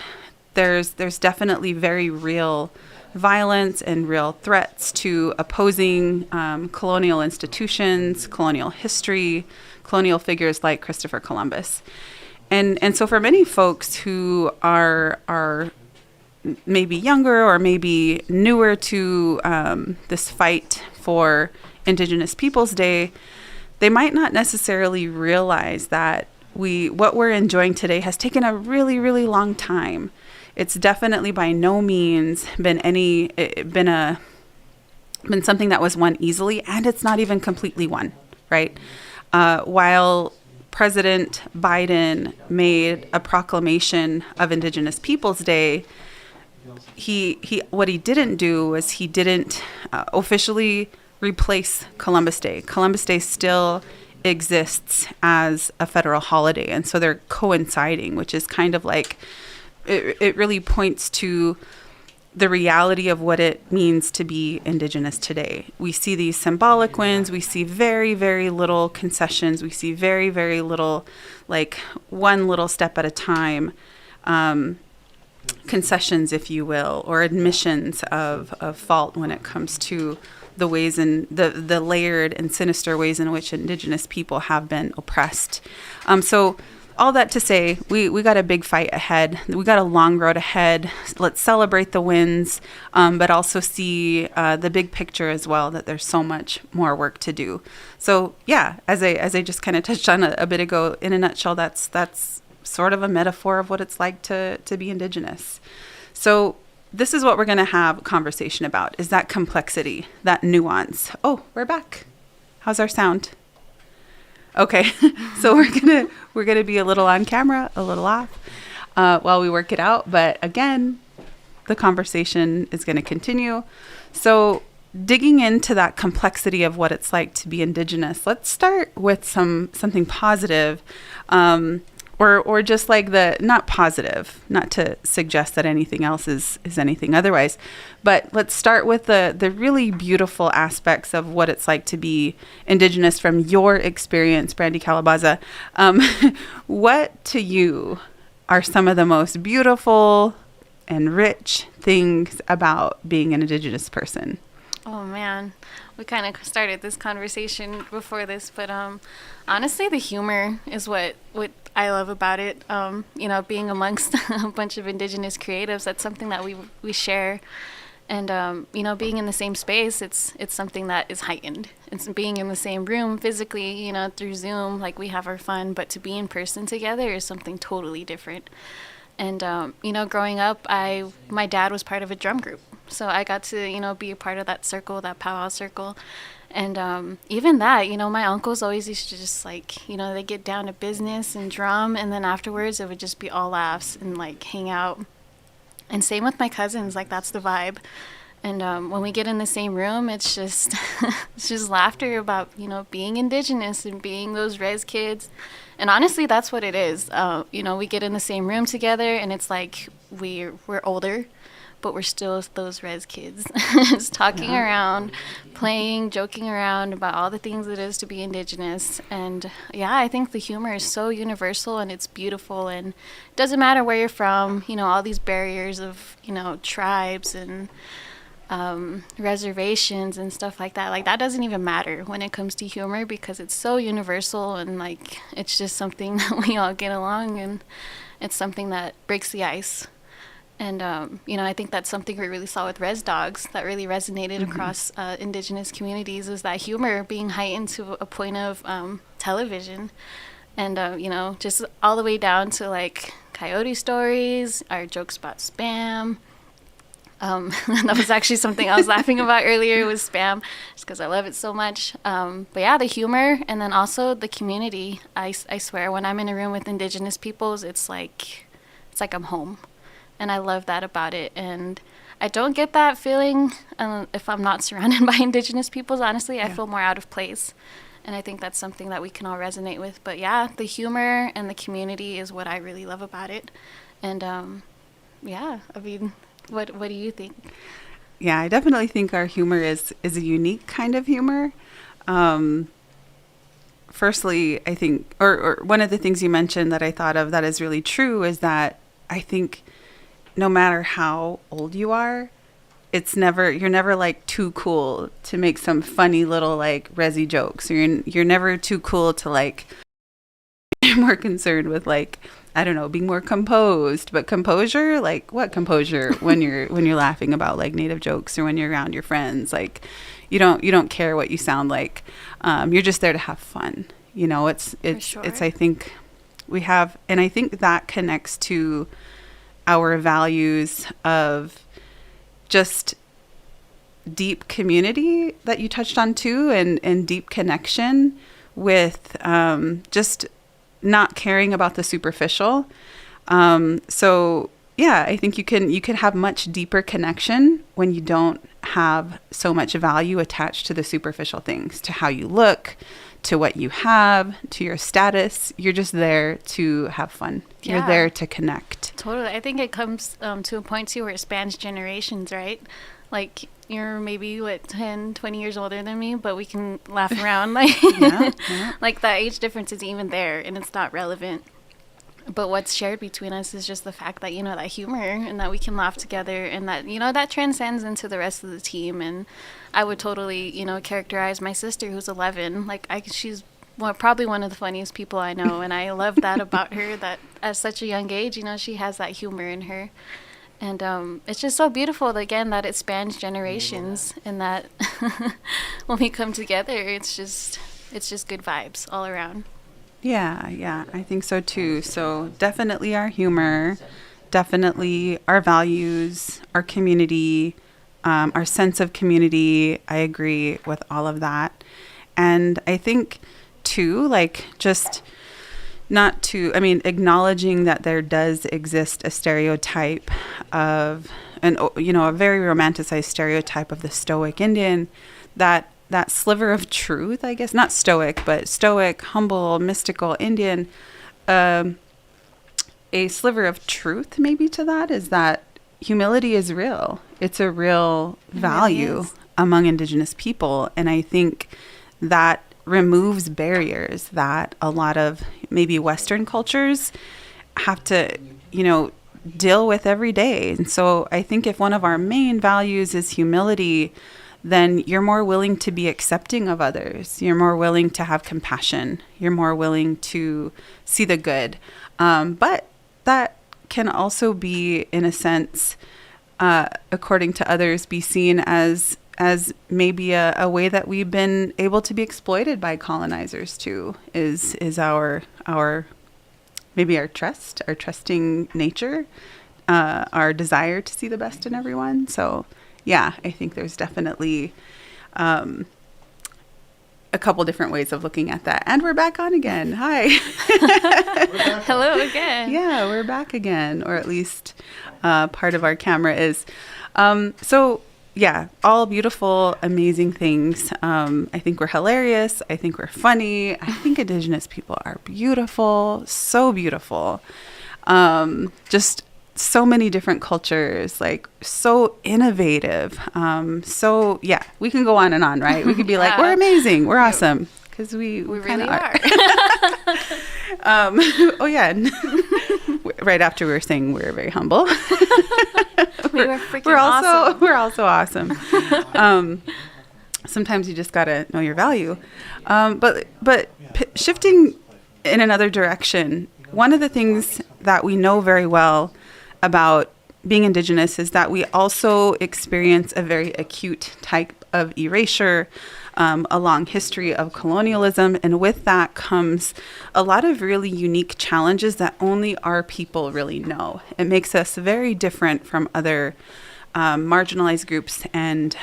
There's definitely very real violence and real threats to opposing colonial institutions, colonial history, colonial figures like Christopher Columbus. And so for many folks who are maybe younger or maybe newer to this fight for Indigenous Peoples Day, they might not necessarily realize that what we're enjoying today has taken a really, really long time. It's definitely by no means been something that was won easily, and it's not even completely won, right? While President Biden made a proclamation of Indigenous Peoples Day, what he didn't do was he didn't officially replace Columbus Day. Columbus Day still exists as a federal holiday, and so they're coinciding, which is kind of like, it really points to the reality of what it means to be Indigenous today. We see these symbolic wins. We see very, very little concessions. We see very, very little, like one little step at a time, concessions, if you will, or admissions of fault when it comes to the ways and the layered and sinister ways in which Indigenous people have been oppressed. So all that to say, we got a big fight ahead. We got a long road ahead. Let's celebrate the wins, but also see the big picture as well, that there's so much more work to do. So yeah, as I just kind of touched on a bit ago, in a nutshell, that's sort of a metaphor of what it's like to be Indigenous. So this is what we're going to have a conversation about, is that complexity, that nuance. Oh, we're back. How's our sound? Okay, so we're gonna be a little on camera, a little off, while we work it out. But again, the conversation is going to continue. So digging into that complexity of what it's like to be Indigenous, let's start with something positive. Or just like not positive, not to suggest that anything else is anything otherwise, but let's start with the really beautiful aspects of what it's like to be Indigenous from your experience, Brandy Calabaza. What to you are some of the most beautiful and rich things about being an Indigenous person? Oh man, we kind of started this conversation before this, but honestly, the humor is what I love about it. Being amongst a bunch of Indigenous creatives, that's something that we share. And being in the same space, it's something that is heightened. It's being in the same room physically, through Zoom, like we have our fun, but to be in person together is something totally different. And growing up, my dad was part of a drum group. So I got to, be a part of that circle, that powwow circle. And even that, my uncles always used to just they get down to business and drum. And then afterwards, it would just be all laughs and hang out. And same with my cousins, that's the vibe. And when we get in the same room, it's just it's just laughter about, being Indigenous and being those res kids. And honestly, that's what it is. We get in the same room together and it's like we're older, but we're still those res kids, just talking around, playing, joking around about all the things it is to be Indigenous. And yeah, I think the humor is so universal and it's beautiful, and it doesn't matter where you're from, all these barriers of, tribes and reservations and stuff like that. That doesn't even matter when it comes to humor, because it's so universal and it's just something that we all get along, and it's something that breaks the ice. And, I think that's something we really saw with Res Dogs that really resonated across Indigenous communities, was that humor being heightened to a point of television. And, just all the way down to coyote stories, our jokes about spam. That was actually something I was laughing about earlier, was spam, just because I love it so much. But yeah, the humor, and then also the community. I swear, when I'm in a room with Indigenous peoples, it's like I'm home. And I love that about it. And I don't get that feeling if I'm not surrounded by Indigenous peoples. Honestly, I feel more out of place. And I think that's something that we can all resonate with. But yeah, the humor and the community is what I really love about it. And yeah, I mean, what do you think? Yeah, I definitely think our humor is a unique kind of humor. Firstly, I think, or one of the things you mentioned that I thought of that is really true is that I think no matter how old you are, you're never like too cool to make some funny little like resi jokes. You're never too cool to like, you're more concerned with like, I don't know, being more composed. But composure, like what composure when you're laughing about like native jokes or when you're around your friends, like you don't care what you sound like. You're just there to have fun. You know, it's I think we have, and I think that connects to our values of just deep community that you touched on too, and deep connection with just not caring about the superficial. So yeah, I think you can have much deeper connection when you don't have so much value attached to the superficial things, to how you look, to what you have, to your status. You're just there to have fun. Yeah. You're there to connect. Totally. I think it comes to a point too where it spans generations, right? Like you're maybe 10, 20 years older than me, but we can laugh around like Yeah. like that age difference is even there and it's not relevant. But what's shared between us is just the fact that, that humor and that we can laugh together and that, that transcends into the rest of the team. And I would totally, characterize my sister who's 11. Like she's probably one of the funniest people I know. And I love that about her, that at such a young age, she has that humor in her. And it's just so beautiful, again, that it spans generations and that when we come together, it's just good vibes all around. Yeah, I think so too. So definitely our humor, definitely our values, our community, our sense of community. I agree with all of that. And I think too, like just acknowledging that there does exist a stereotype of, a very romanticized stereotype of the stoic Indian, that sliver of truth, I guess, not stoic, but stoic, humble, mystical Indian, a sliver of truth maybe to that is that humility is real. It's a real value among Indigenous people. And I think that removes barriers that a lot of maybe Western cultures have to, deal with every day. And so I think if one of our main values is humility, then you're more willing to be accepting of others. You're more willing to have compassion. You're more willing to see the good. But that can also be, in a sense, according to others, be seen as maybe a way that we've been able to be exploited by colonizers too, is our maybe our trusting nature, our desire to see the best in everyone. So yeah, I think there's definitely a couple different ways of looking at that. And we're back on again. Hi. Hello again. Yeah, we're back again, or at least part of our camera is. So yeah, all beautiful, amazing things. I think we're hilarious. I think we're funny. I think Indigenous people are beautiful, so beautiful. Just so many different cultures, like so innovative. So yeah, we can go on and on, right? We could be like, we're amazing, we're awesome, because we really are. Oh yeah. Right after we were saying we're very humble. We're also awesome. Sometimes you just gotta know your value. But shifting in another direction, one of the things that we know very well about being Indigenous is that we also experience a very acute type of erasure, a long history of colonialism, and with that comes a lot of really unique challenges that only our people really know. It makes us very different from other marginalized groups and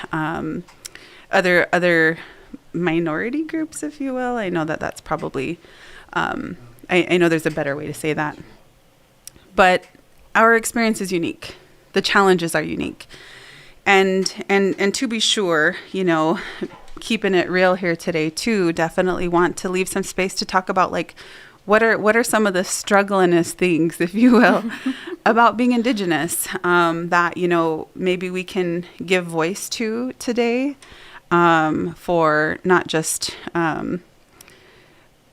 other minority groups, if you will. I know that that's probably, I know there's a better way to say that. But our experience is unique. The challenges are unique. And to be sure, keeping it real here today too, definitely want to leave some space to talk about like what are some of the strugglingest things, if you will, about being Indigenous that, you know, maybe we can give voice to today, for not just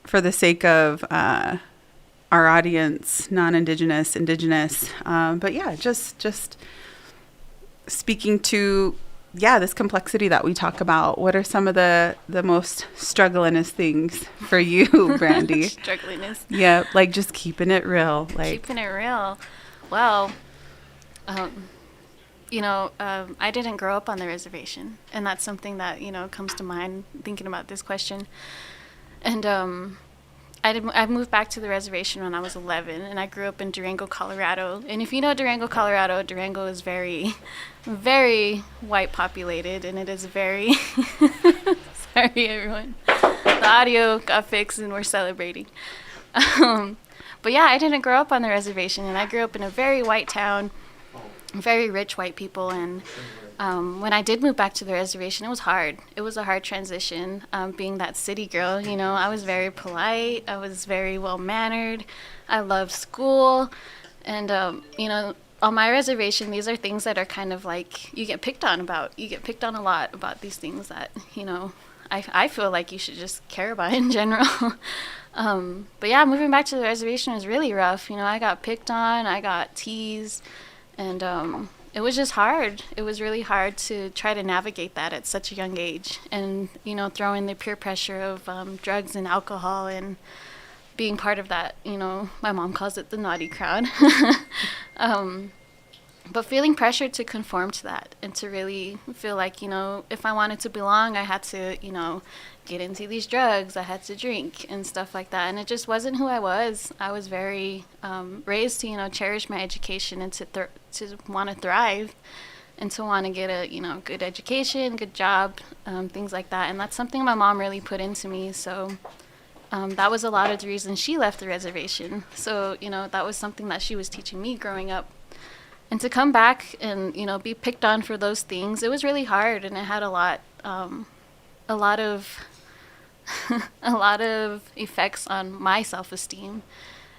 for the sake of our audience, non-Indigenous, Indigenous, but yeah, just speaking to, this complexity that we talk about. What are some of the most strugglingest things for you, Brandy? Strugglingest. Yeah, like just keeping it real. Keeping it real. Well, I didn't grow up on the reservation, and that's something that, you know, comes to mind thinking about this question. And I moved back to the reservation when I was 11, and I grew up in Durango, Colorado. And if you know Durango, Colorado, Durango is very, very white populated, and it is very, sorry everyone, the audio got fixed and we're celebrating. But yeah, I didn't grow up on the reservation, and I grew up in a very white town, very rich white people, and when I did move back to the reservation, it was hard. It was a hard transition, being that city girl. You know, I was very polite. I was very well-mannered. I loved school. And, you know, on my reservation, these are things that are kind of like you get picked on about. You get picked on a lot about these things that, you know, I feel like you should just care about in general. But yeah, moving back to the reservation was really rough. You know, I got picked on. I got teased. And it was just hard. It was really hard to try to navigate that at such a young age. And, you know, throw in the peer pressure of drugs and alcohol and being part of that, you know, my mom calls it the naughty crowd. But feeling pressured to conform to that and to really feel like, you know, if I wanted to belong, I had to, you know, get into these drugs. I had to drink and stuff like that. And it just wasn't who I was. I was very raised to, you know, cherish my education and to want to thrive and to want to get a, you know, good education, good job, things like that. And that's something my mom really put into me. So that was a lot of the reason she left the reservation. So, you know, that was something that she was teaching me growing up. And to come back and, you know, be picked on for those things, it was really hard, and it had a lot of effects on my self-esteem.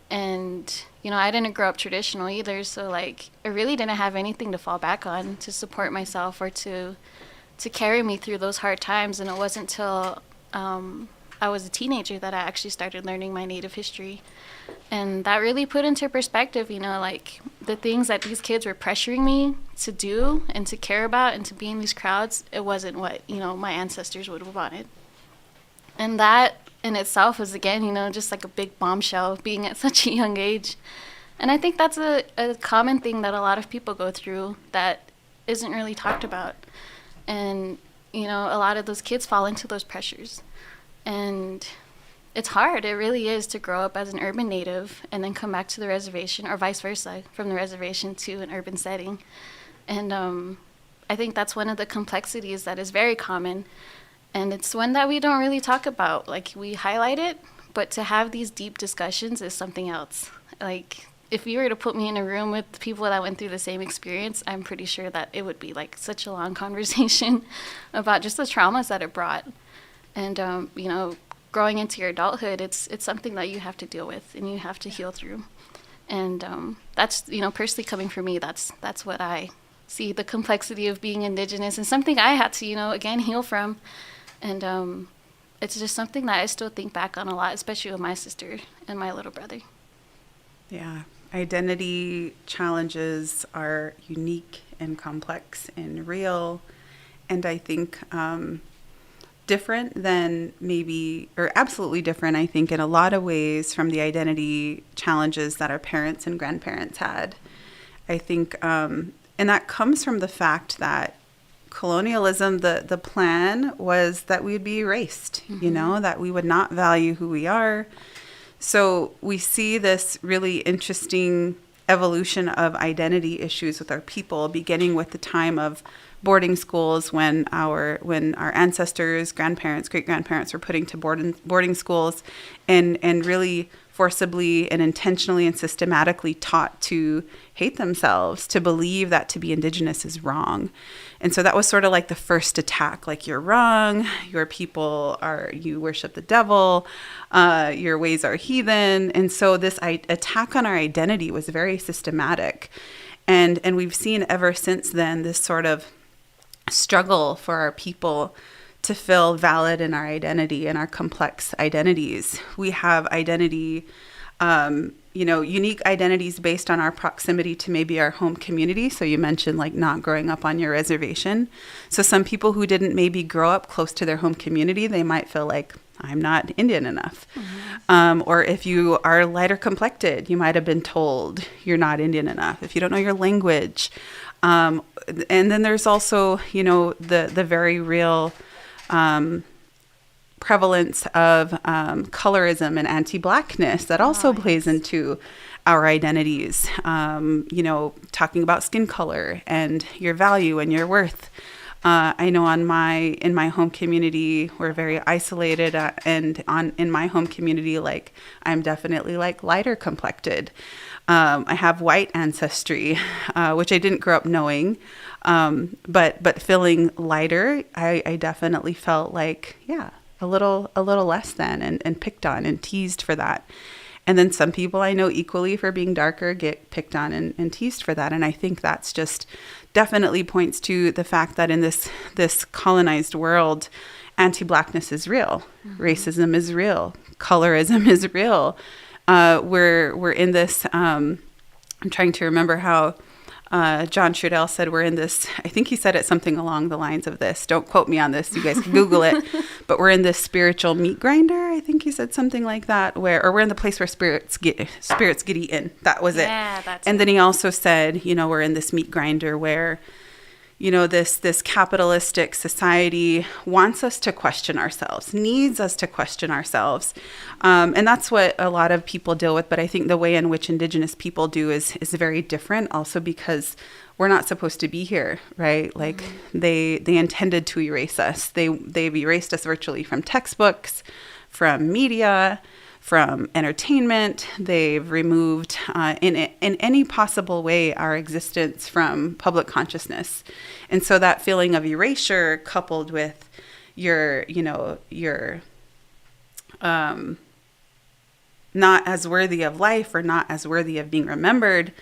And, you know, I didn't grow up traditional either, so, like, I really didn't have anything to fall back on to support myself or to carry me through those hard times. And it wasn't until I was a teenager that I actually started learning my Native history. And that really put into perspective, you know, like the things that these kids were pressuring me to do and to care about and to be in these crowds, it wasn't what, you know, my ancestors would have wanted. And that in itself was, again, you know, just like a big bombshell being at such a young age. And I think that's a common thing that a lot of people go through that isn't really talked about. And, you know, a lot of those kids fall into those pressures. And it's hard. It really is to grow up as an urban native and then come back to the reservation, or vice versa, from the reservation to an urban setting. And I think that's one of the complexities that is very common. And it's one that we don't really talk about. Like, we highlight it, but to have these deep discussions is something else. Like, if you were to put me in a room with people that went through the same experience, I'm pretty sure that it would be like such a long conversation about just the traumas that it brought. And, you know, growing into your adulthood, it's something that you have to deal with and you have to heal through. And that's, you know, personally coming from me, that's what I see, the complexity of being Indigenous, and something I had to, you know, again, heal from. And it's just something that I still think back on a lot, especially with my sister and my little brother. Yeah, identity challenges are unique and complex and real. And I think different than maybe, or absolutely different, I think, in a lot of ways from the identity challenges that our parents and grandparents had. I think, and that comes from the fact that colonialism, the plan was that we'd be erased, you know, that we would not value who we are. So we see this really interesting evolution of identity issues with our people, beginning with the time of boarding schools, when our ancestors, grandparents, great-grandparents were put into boarding schools and really forcibly and intentionally and systematically taught to hate themselves, to believe that to be Indigenous is wrong. And so that was sort of like the first attack, like, you're wrong, your people you worship the devil, your ways are heathen. And so this attack on our identity was very systematic. And we've seen ever since then this sort of struggle for our people to feel valid in our identity and our complex identities. We have identity, unique identities based on our proximity to maybe our home community. So you mentioned like not growing up on your reservation. So some people who didn't maybe grow up close to their home community, they might feel like, I'm not Indian enough. Mm-hmm. Or if you are lighter complected, you might have been told you're not Indian enough. If you don't know your language. And then there's also, the very real prevalence of colorism and anti-Blackness that also plays into our identities. Talking about skin color and your value and your worth. I know in my home community, we're very isolated, and in my home community, like, I'm definitely like lighter complected. I have white ancestry, which I didn't grow up knowing. But feeling lighter, I definitely felt like, a little less than, and picked on and teased for that. And then some people I know equally for being darker get picked on and teased for that. And I think that's just definitely points to the fact that in this colonized world, anti-Blackness is real, mm-hmm. racism is real, colorism is real. We're in this. I'm trying to remember how John Trudell said we're in this. I think he said it something along the lines of this. Don't quote me on this. You guys can Google it. But we're in this spiritual meat grinder. I think he said something like that. Or we're in the place where spirits get eaten. That was it. Yeah, that's and it. Then he also said, we're in this meat grinder where, this capitalistic society wants us to question ourselves, needs us to question ourselves. And that's what a lot of people deal with. But I think the way in which Indigenous people do is very different, also because we're not supposed to be here, right? Like, mm-hmm. they intended to erase us. They've erased us virtually from textbooks, from media, from entertainment. They've removed in any possible way our existence from public consciousness. And so that feeling of erasure coupled with your not as worthy of life or not as worthy of being remembered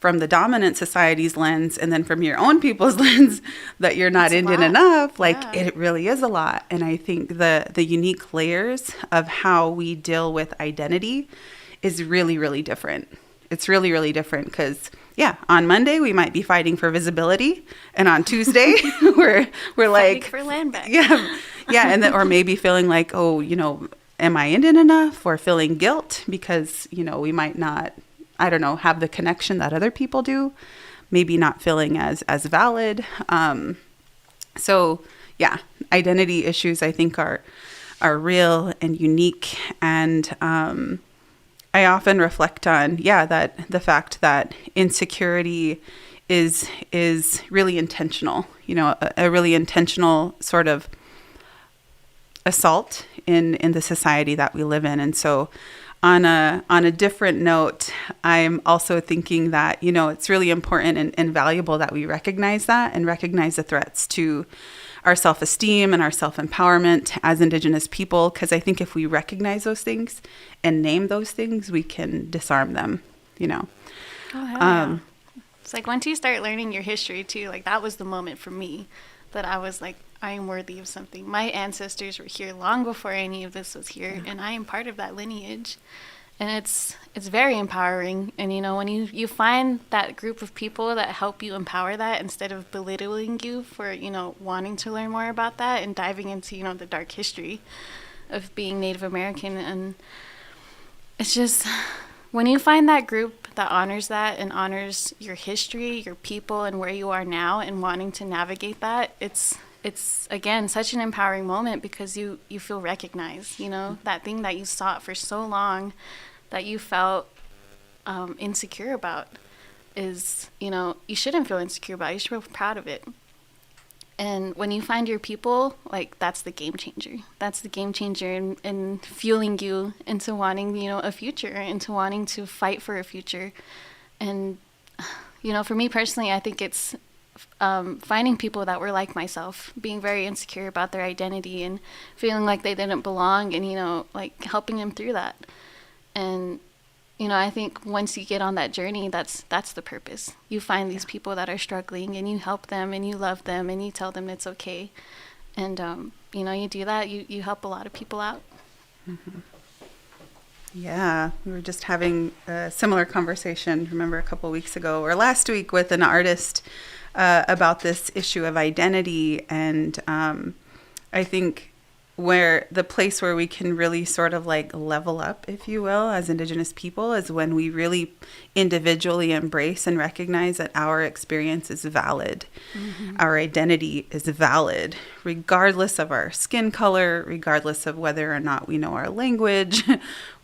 from the dominant society's lens, and then from your own people's lens that you're not Indian enough, it really is a lot. And I think the unique layers of how we deal with identity is really, really different. It's really, really different because, on Monday we might be fighting for visibility, and on Tuesday we're like for land back. And then, or maybe feeling like, am I Indian enough, or feeling guilt because we might not, I don't know, have the connection that other people do, maybe not feeling as valid. Identity issues I think are real and unique. And I often reflect on, that the fact that insecurity is really intentional, a really intentional sort of assault in the society that we live in. And so on a different note, I'm also thinking that, it's really important and valuable that we recognize that and recognize the threats to our self-esteem and our self-empowerment as Indigenous people. Because I think if we recognize those things and name those things, we can disarm them, Oh, hell yeah. It's like once you start learning your history too, like that was the moment for me that I was like, I am worthy of something. My ancestors were here long before any of this was here, and I am part of that lineage. And it's very empowering. And, when you find that group of people that help you empower that instead of belittling you for, wanting to learn more about that and diving into, the dark history of being Native American. And it's just, when you find that group that honors that and honors your history, your people, and where you are now and wanting to navigate that, it's again such an empowering moment because you feel recognized. That thing that you sought for so long that you felt insecure about is, you shouldn't feel insecure about it. You should feel proud of it. And when you find your people, like, that's the game changer. That's the game changer in fueling you into wanting, a future, into wanting to fight for a future. And, for me personally, I think it's finding people that were like myself, being very insecure about their identity and feeling like they didn't belong, and, like, helping them through that. And, I think once you get on that journey, that's the purpose. You find these people that are struggling, and you help them, and you love them, and you tell them it's okay. And, you do that, you help a lot of people out. Mm-hmm. Yeah, we were just having a similar conversation, remember, a couple weeks ago or last week with an artist about this issue of identity. And I think where the place where we can really sort of like level up, if you will, as Indigenous people is when we really individually embrace and recognize that our experience is valid. Mm-hmm. Our identity is valid, regardless of our skin color, regardless of whether or not we know our language,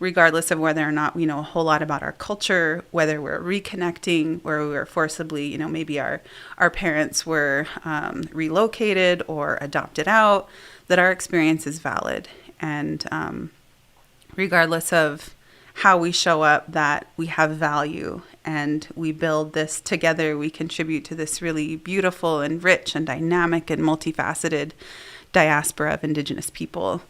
regardless of whether or not we know a whole lot about our culture, whether we're reconnecting, where we were forcibly, maybe our parents were relocated or adopted out, that our experience is valid. And regardless of how we show up, that we have value, and we build this together. We contribute to this really beautiful and rich and dynamic and multifaceted diaspora of Indigenous people.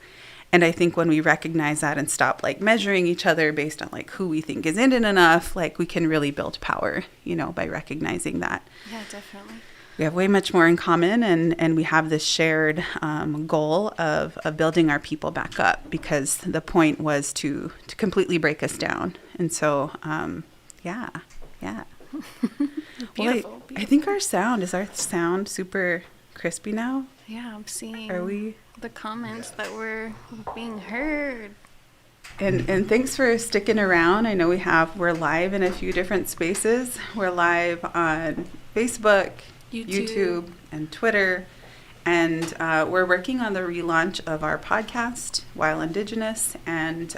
And I think when we recognize that and stop like measuring each other based on like who we think is Indian enough, like we can really build power, by recognizing that. Yeah, definitely. We have way much more in common, and we have this shared goal of building our people back up, because the point was to completely break us down. And so, yeah. Beautiful. I think our sound super crispy now? Yeah, I'm seeing the comments that we're being heard. And thanks for sticking around. I know we're live in a few different spaces. We're live on Facebook, YouTube, and Twitter. And we're working on the relaunch of our podcast, While Indigenous. And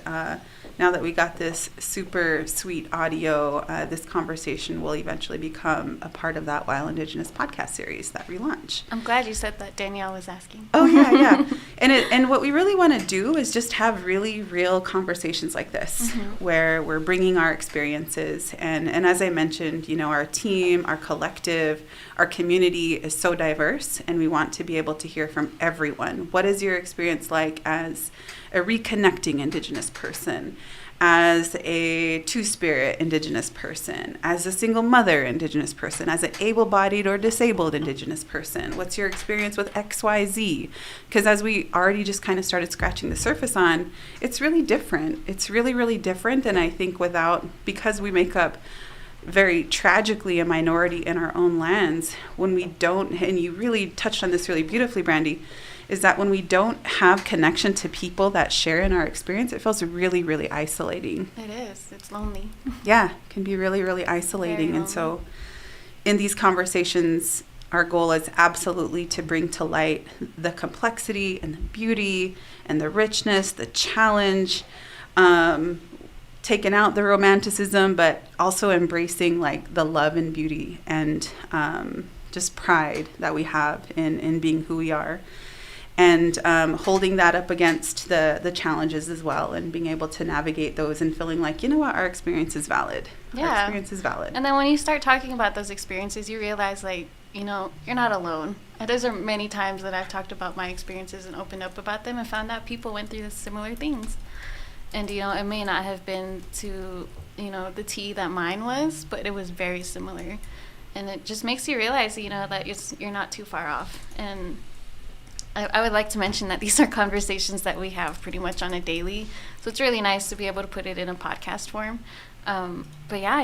now that we got this super sweet audio, this conversation will eventually become a part of that While Indigenous podcast series, that relaunch. I'm glad you said that. Danielle was asking. Oh, yeah. And what we really want to do is just have really real conversations like this, mm-hmm. where we're bringing our experiences. And as I mentioned, our team, our collective, our community is so diverse, and we want to be able to hear from everyone. What is your experience like as a reconnecting Indigenous person, as a two-spirit Indigenous person, as a single mother Indigenous person, as an able-bodied or disabled Indigenous person? What's your experience with XYZ? Because as we already just kind of started scratching the surface on, it's really different. It's really, really different. And I think because we make up very tragically a minority in our own lands, when we don't, and you really touched on this really beautifully, Brandy, is that when we don't have connection to people that share in our experience, it feels really, really isolating. It is. It's lonely. Yeah, it can be really, really isolating. And so in these conversations, our goal is absolutely to bring to light the complexity and the beauty and the richness, the challenge, taking out the romanticism, but also embracing like the love and beauty and just pride that we have in being who we are. And holding that up against the challenges as well, and being able to navigate those and feeling like, our experience is valid. Yeah. Our experience is valid. And then when you start talking about those experiences, you realize, like, you're not alone. And there's many times that I've talked about my experiences and opened up about them and found out people went through similar things. And, it may not have been to, the T that mine was, but it was very similar. And it just makes you realize, that you're not too far off. And I would like to mention that these are conversations that we have pretty much on a daily. So it's really nice to be able to put it in a podcast form. But yeah,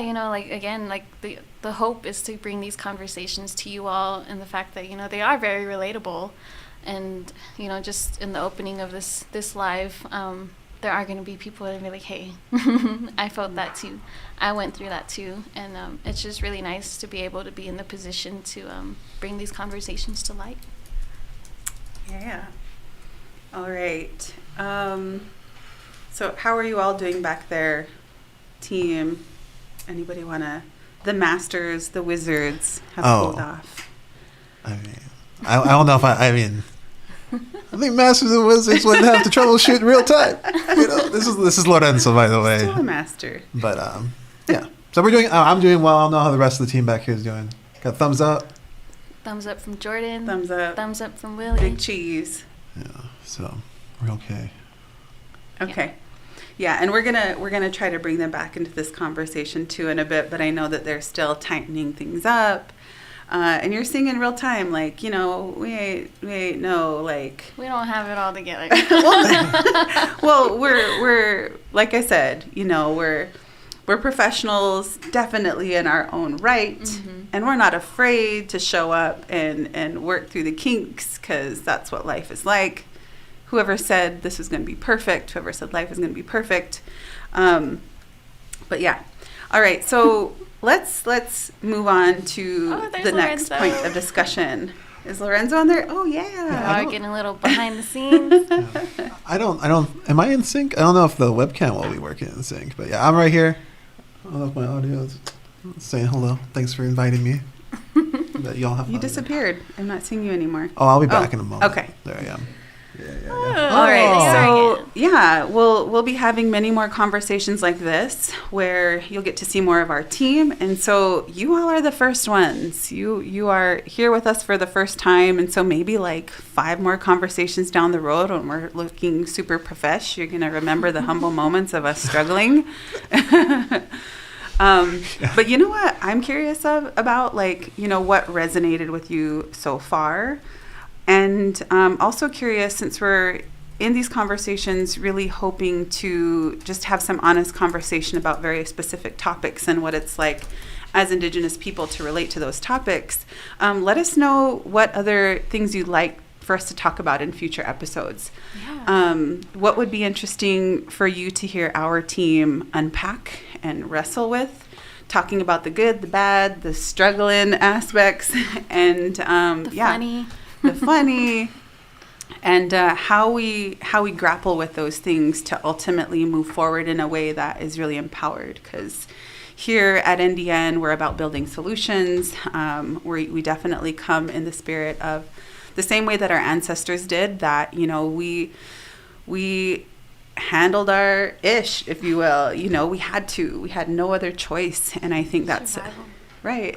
the hope is to bring these conversations to you all, and the fact that, they are very relatable. And, just in the opening of this live, there are going to be people that are like, hey, I felt that too. I went through that too. And it's just really nice to be able to be in the position to bring these conversations to light. Yeah. All right. So how are you all doing back there, team? Anybody the masters, the wizards have pulled off? I mean, I don't know if I mean, I think Masters and Wizards wouldn't have to troubleshoot in real time. You know, this is Lorenzo, by the way. Still a master. But yeah. So we're doing. I'm doing well. I don't know how the rest of the team back here is doing. Got thumbs up. Thumbs up from Jordan. Thumbs up. Thumbs up from Willie. Big cheese. Yeah. So we're okay. Okay. Yeah, and we're gonna try to bring them back into this conversation too in a bit. But I know that they're still tightening things up. And you're seeing in real time, like, you know, we ain't no, like... We don't have it all together. Well, we're like I said, you know, we're professionals, definitely in our own right, and we're not afraid to show up and work through the kinks, because that's what life is like. Whoever said this was going to be perfect, whoever said life is going to be perfect. But yeah. All right, so... Let's move on to the next Lorenzo. point of discussion. Is Lorenzo on there? Oh yeah. We're getting a little behind the scenes. I don't. Am I in sync? I don't know if the webcam will be working in sync, but yeah, I'm right here. I don't know if my audio is saying hello. Thanks for inviting me. But y'all have fun. You disappeared. I'm not seeing you anymore. Oh, I'll be back in a moment. Okay. There I am. Yeah. All right. So yeah, we'll be having many more conversations like this, where you'll get to see more of our team. And so you all are the first ones. You are here with us for the first time, and so maybe like 5 more conversations down the road, when we're looking super profesh, you're gonna remember the humble moments of us struggling. But you know what I'm curious about, like, you know, what resonated with you so far. And also curious, since we're in these conversations really hoping to just have some honest conversation about very specific topics and what it's like as Indigenous people to relate to those topics, let us know what other things you'd like for us to talk about in future episodes. Yeah. What would be interesting for you to hear our team unpack and wrestle with, talking about the good, the bad, the struggling aspects, and Funny. The funny, and how we grapple with those things to ultimately move forward in a way that is really empowered. Because here at NDN, we're about building solutions. We definitely come in the spirit of the same way that our ancestors did. That, you know, we handled our ish, if you will. You know, we had no other choice, and I think that's Survival. right.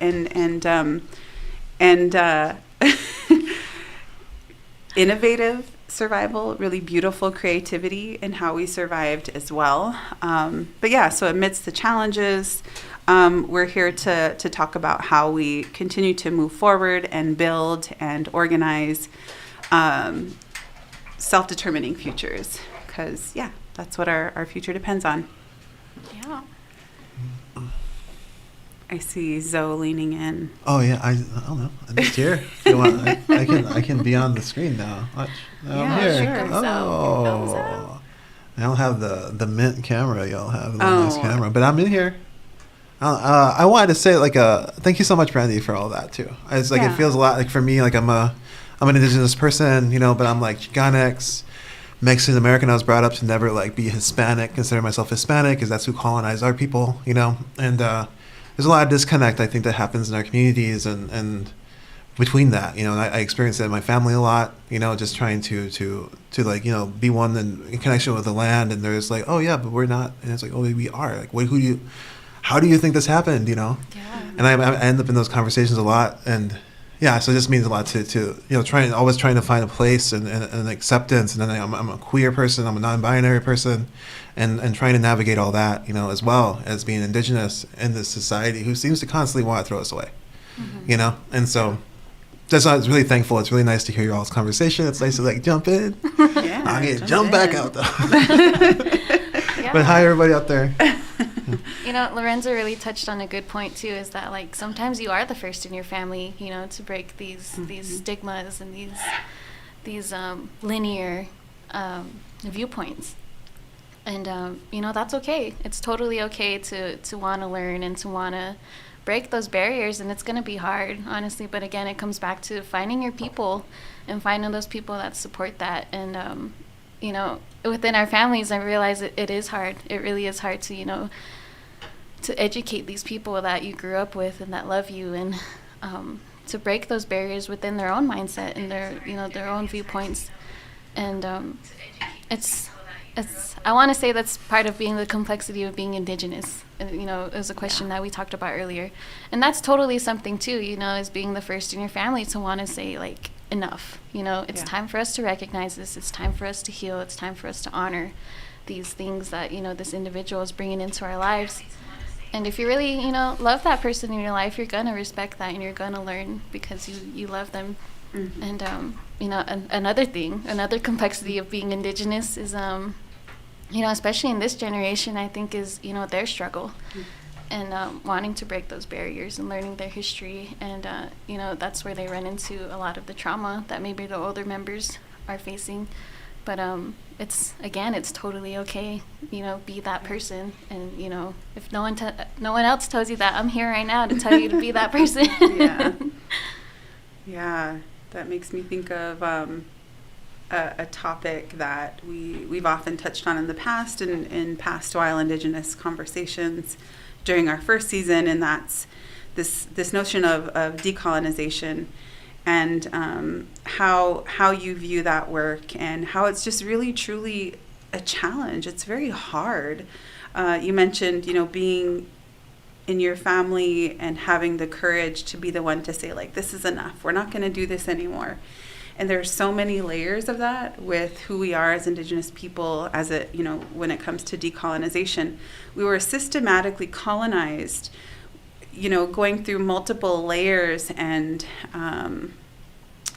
Innovative survival, really beautiful creativity in how we survived as well. But yeah, so amidst the challenges, we're here to talk about how we continue to move forward and build and organize self-determining futures. Because, yeah, that's what our future depends on. Yeah. I see Zoe leaning in. Oh yeah, I don't know. I'm just here. If you want, I can be on the screen now. Watch. Now I'm here. Sure. Oh, I don't have the mint camera. Y'all have the nice camera, but I'm in here. I wanted to say thank you so much, Brandy, for all that too. It's like it feels a lot like for me, like I'm an Indigenous person, you know, but I'm like Chicanx, Mexican American. I was brought up to never like be Hispanic, consider myself Hispanic, because that's who colonized our people, you know, and there's a lot of disconnect, I think, that happens in our communities and between that, you know, and I experience it in my family a lot, you know, just trying to like, you know, be one in connection with the land. And there's like, oh yeah, but we're not. And it's like, oh, we are. Like, how do you think this happened, you know? Yeah. And I end up in those conversations a lot. And yeah, so it just means a lot to you know, always trying to find a place and acceptance. And then I'm a queer person, I'm a non-binary person, and trying to navigate all that, you know, as well as being Indigenous in this society who seems to constantly want to throw us away, you know? And so that's why I was really thankful. It's really nice to hear your all's conversation. It's nice to like jump in. Yeah, I'll get jump back out though. Yeah. But hi everybody out there. You know, Lorenzo really touched on a good point too, is that like sometimes you are the first in your family, you know, to break these stigmas and these linear viewpoints. And you know, that's okay. It's totally okay to want to learn and to want to break those barriers, and it's going to be hard, honestly, but again, it comes back to finding your people and finding those people that support that. And you know, within our families, I realize it is hard. It really is hard to, you know, to educate these people that you grew up with and that love you, and to break those barriers within their own mindset and their own viewpoints. And it's I want to say that's part of being the complexity of being Indigenous. You know, it was a question that we talked about earlier. And that's totally something too, you know, as being the first in your family to want to say, like, enough. You know, it's time for us to recognize this. It's time for us to heal. It's time for us to honor these things that, you know, this individual is bringing into our lives. And if you really, you know, love that person in your life, you're going to respect that and you're going to learn because you love them. Mm-hmm. And, you know, another complexity of being Indigenous is, you know, especially in this generation, I think is, you know, their struggle and wanting to break those barriers and learning their history. And, you know, that's where they run into a lot of the trauma that maybe the older members are facing. But it's totally okay, you know, be that person. And, you know, if no one else tells you that, I'm here right now to tell you to be that person. Yeah, that makes me think of a topic that we've often touched on in the past in past Wild Indigenous conversations during our first season, and that's this notion of decolonization and how you view that work and how it's just really truly a challenge. It's very hard. You mentioned, you know, being in your family and having the courage to be the one to say, like, this is enough. We're not going to do this anymore. And there's so many layers of that with who we are as Indigenous people, as a, you know, when it comes to decolonization. We were systematically colonized, you know, going through multiple layers and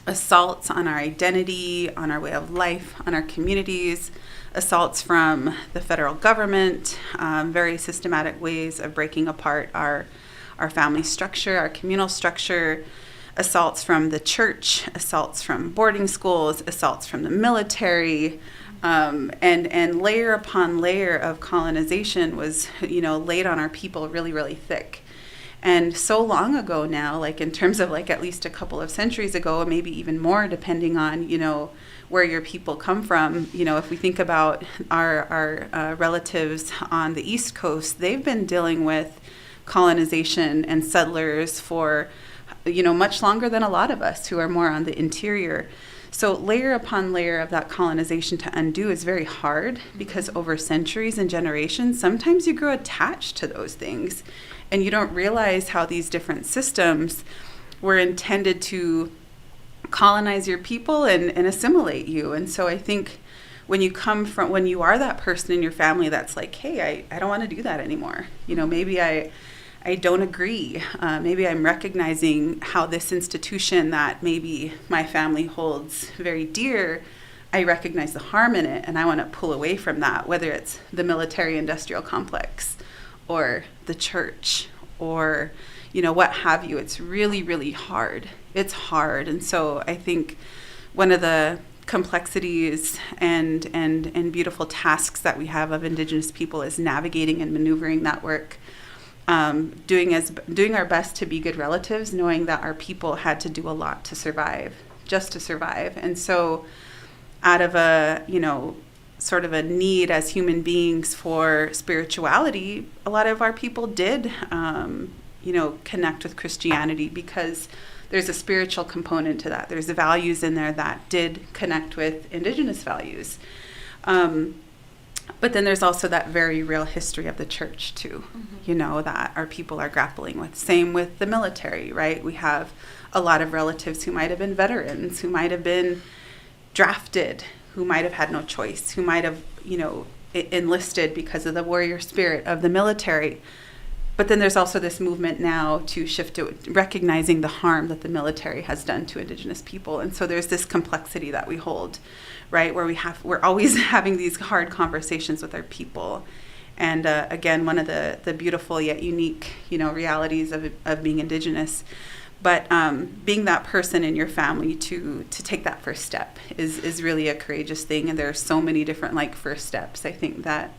assaults on our identity, on our way of life, on our communities, assaults from the federal government, very systematic ways of breaking apart our family structure, our communal structure, assaults from the church, assaults from boarding schools, assaults from the military, and layer upon layer of colonization was, you know, laid on our people really, really thick. And so long ago now, like in terms of like at least a couple of centuries ago, maybe even more, depending on, you know, where your people come from. You know, if we think about our relatives on the East Coast, they've been dealing with colonization and settlers for, you know, much longer than a lot of us who are more on the interior. So layer upon layer of that colonization to undo is very hard because over centuries and generations, sometimes you grow attached to those things and you don't realize how these different systems were intended to colonize your people and assimilate you. And so I think when you are that person in your family that's like, hey, I don't want to do that anymore. You know, maybe I don't agree. Maybe I'm recognizing how this institution that maybe my family holds very dear, I recognize the harm in it and I want to pull away from that, whether it's the military-industrial complex or the church or, you know, what have you. It's really, really hard. It's hard. And so I think one of the complexities and beautiful tasks that we have of Indigenous people is navigating and maneuvering that work. Doing our best to be good relatives, knowing that our people had to do a lot to survive, just to survive. And so out of a, you know, sort of a need as human beings for spirituality, a lot of our people did, you know, connect with Christianity because there's a spiritual component to that. There's the values in there that did connect with Indigenous values. But then there's also that very real history of the church too, you know, that our people are grappling with. Same with the military, right? We have a lot of relatives who might have been veterans, who might have been drafted, who might have had no choice, who might have, you know, enlisted because of the warrior spirit of the military. But then there's also this movement now to shift to recognizing the harm that the military has done to Indigenous people. And so there's this complexity that we hold, right, where we're always having these hard conversations with our people. And again, one of the beautiful yet unique, you know, realities of being Indigenous. But being that person in your family to take that first step is really a courageous thing. And there are so many different like first steps, I think, that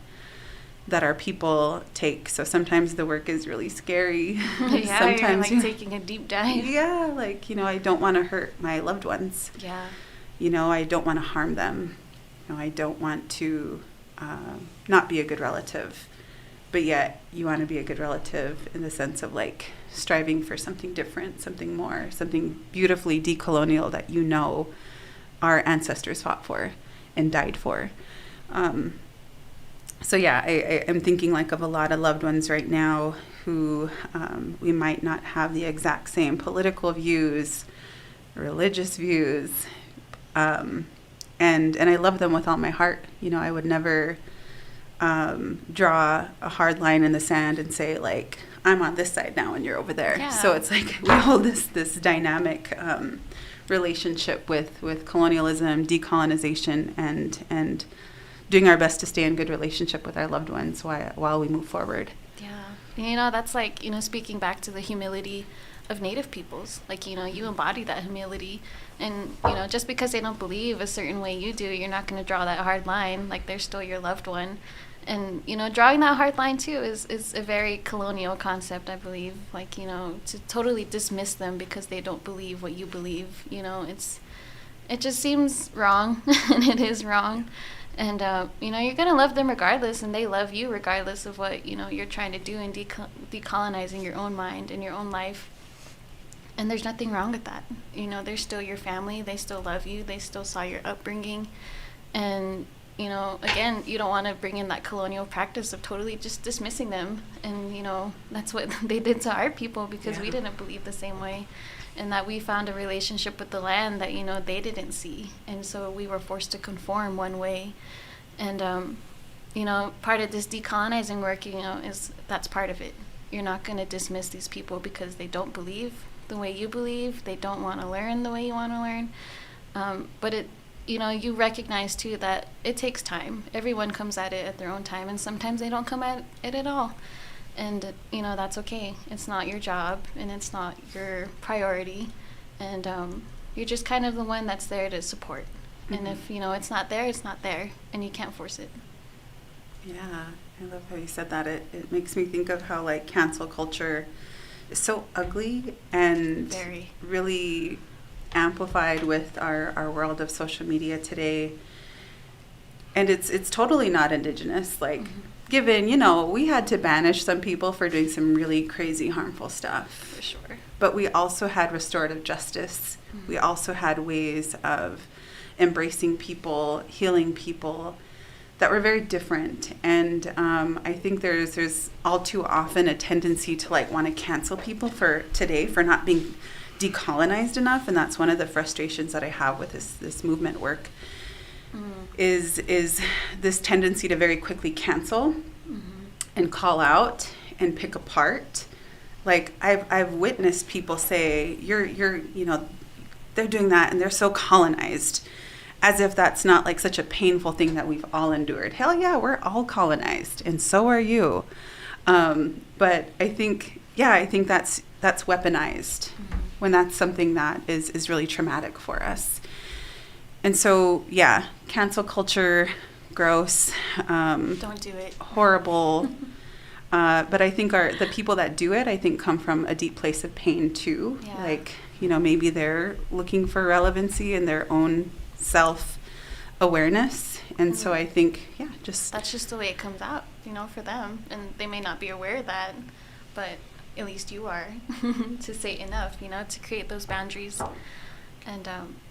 our people take. So sometimes the work is really scary. Yeah, sometimes you're like taking a deep dive. Yeah, like, you know, I don't want to hurt my loved ones. Yeah. You know, I don't want to harm them. You know, I don't want to not be a good relative. but yet you want to be a good relative in the sense of like striving for something different, something more, something beautifully decolonial that you know our ancestors fought for and died for. So yeah, I am thinking like of a lot of loved ones right now who we might not have the exact same political views, religious views, and I love them with all my heart. You know, I would never draw a hard line in the sand and say like, I'm on this side now and you're over there. Yeah. So it's like we hold this dynamic relationship with colonialism, decolonization, and doing our best to stay in good relationship with our loved ones while we move forward. Yeah. You know, that's like, you know, speaking back to the humility of Native peoples. Like, you know, you embody that humility. And, you know, just because they don't believe a certain way you do, you're not going to draw that hard line. Like, they're still your loved one. And, you know, drawing that hard line, too, is a very colonial concept, I believe. Like, you know, to totally dismiss them because they don't believe what you believe, you know, it just seems wrong, and it is wrong. And, you know, you're going to love them regardless, and they love you regardless of what, you know, you're trying to do in decolonizing your own mind and your own life. And there's nothing wrong with that. You know, they're still your family. They still love you. They still saw your upbringing. And, you know, again, you don't want to bring in that colonial practice of totally just dismissing them. And, you know, that's what they did to our people because we didn't believe the same way. And that we found a relationship with the land that, you know, they didn't see. And so we were forced to conform one way. And, you know, part of this decolonizing work, you know, that's part of it. You're not going to dismiss these people because they don't believe the way you believe. They don't want to learn the way you want to learn. But it, you know, you recognize too that it takes time. Everyone comes at it at their own time, and sometimes they don't come at it at all. And, you know, that's okay. It's not your job, and it's not your priority. And you're just kind of the one that's there to support. Mm-hmm. And if, you know, it's not there, it's not there, and you can't force it. Yeah, I love how you said that. It makes me think of how, like, cancel culture is so ugly and very really amplified with our world of social media today. And it's totally not Indigenous. Like, given, you know, we had to banish some people for doing some really crazy, harmful stuff. For sure. But we also had restorative justice. Mm-hmm. We also had ways of embracing people, healing people that were very different. And I think there's all too often a tendency to like want to cancel people for today for not being decolonized enough. And that's one of the frustrations that I have with this movement work. Is this tendency to very quickly cancel and call out and pick apart. Like I've witnessed people say, you're you know, they're doing that and they're so colonized, as if that's not like such a painful thing that we've all endured. Hell yeah, we're all colonized, and so are you. But I think that's weaponized when that's something that is really traumatic for us. And so, yeah, cancel culture, gross. Don't do it. Horrible. But I think the people that do it, I think, come from a deep place of pain, too. Yeah. Like, you know, maybe they're looking for relevancy in their own self-awareness. And so I think, yeah, that's just the way it comes out, you know, for them. And they may not be aware of that, but at least you are to say enough, you know, to create those boundaries. And,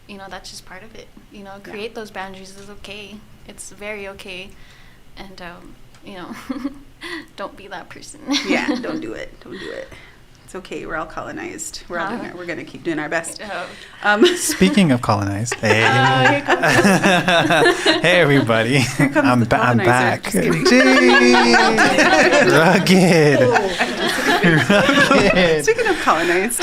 you know, that's just part of it. You know, create those boundaries is okay. It's very okay. And, you know, don't be that person. Yeah, don't do it. Don't do it. It's okay. We're all colonized. We're going to keep doing our best. Speaking of colonized, hey, hey everybody, I'm back. Rugged. Speaking of colonized.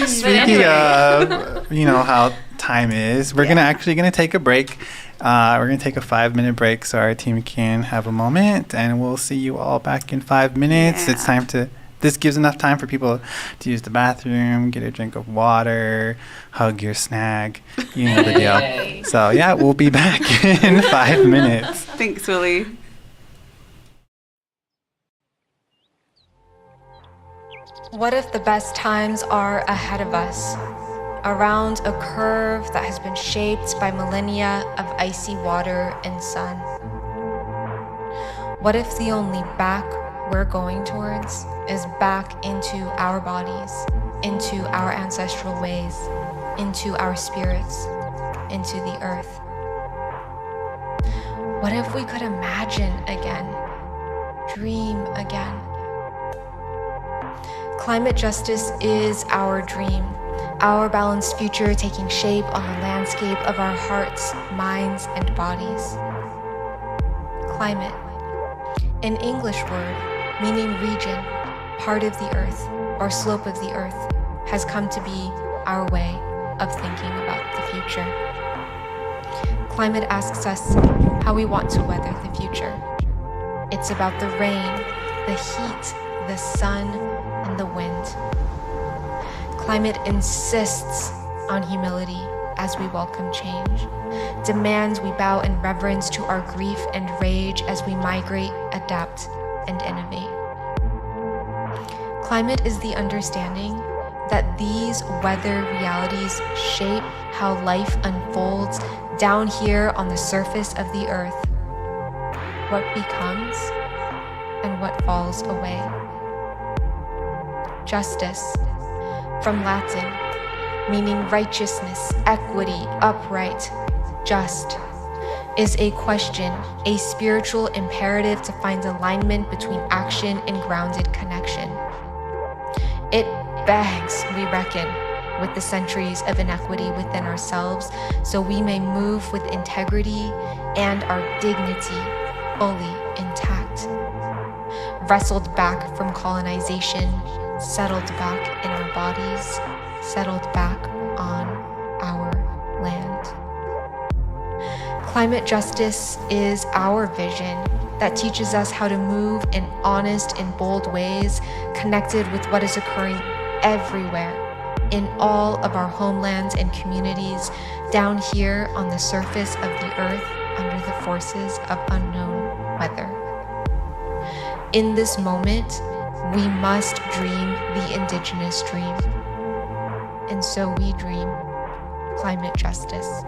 Speaking of, you know how time is, we're gonna take a break. We're gonna take a 5-minute break so our team can have a moment, and we'll see you all back in 5 minutes. Yeah. It's time to. This gives enough time for people to use the bathroom, get a drink of water, hug your snag. You know the deal. So, yeah, we'll be back in 5 minutes. Thanks, Willie. What if the best times are ahead of us? Around a curve that has been shaped by millennia of icy water and sun? What if the only back we're going towards is back into our bodies, into our ancestral ways, into our spirits, into the earth. What if we could imagine again, dream again? Climate justice is our dream, our balanced future taking shape on the landscape of our hearts, minds, and bodies. Climate, an English word meaning region, part of the earth, or slope of the earth, has come to be our way of thinking about the future. Climate asks us how we want to weather the future. It's about the rain, the heat, the sun, and the wind. Climate insists on humility as we welcome change, demands we bow in reverence to our grief and rage as we migrate, adapt, and innovate. Climate is the understanding that these weather realities shape how life unfolds down here on the surface of the earth, what becomes and what falls away. Justice, from Latin, meaning righteousness, equity, upright, just, is a question, a spiritual imperative to find alignment between action and grounded connection. It begs we reckon with the centuries of inequity within ourselves so we may move with integrity and our dignity fully intact. Wrestled back from colonization, settled back in our bodies, settled back on our land. Climate justice is our vision that teaches us how to move in honest and bold ways, connected with what is occurring everywhere, in all of our homelands and communities, down here on the surface of the earth under the forces of unknown weather. In this moment, we must dream the Indigenous dream. And so we dream climate justice.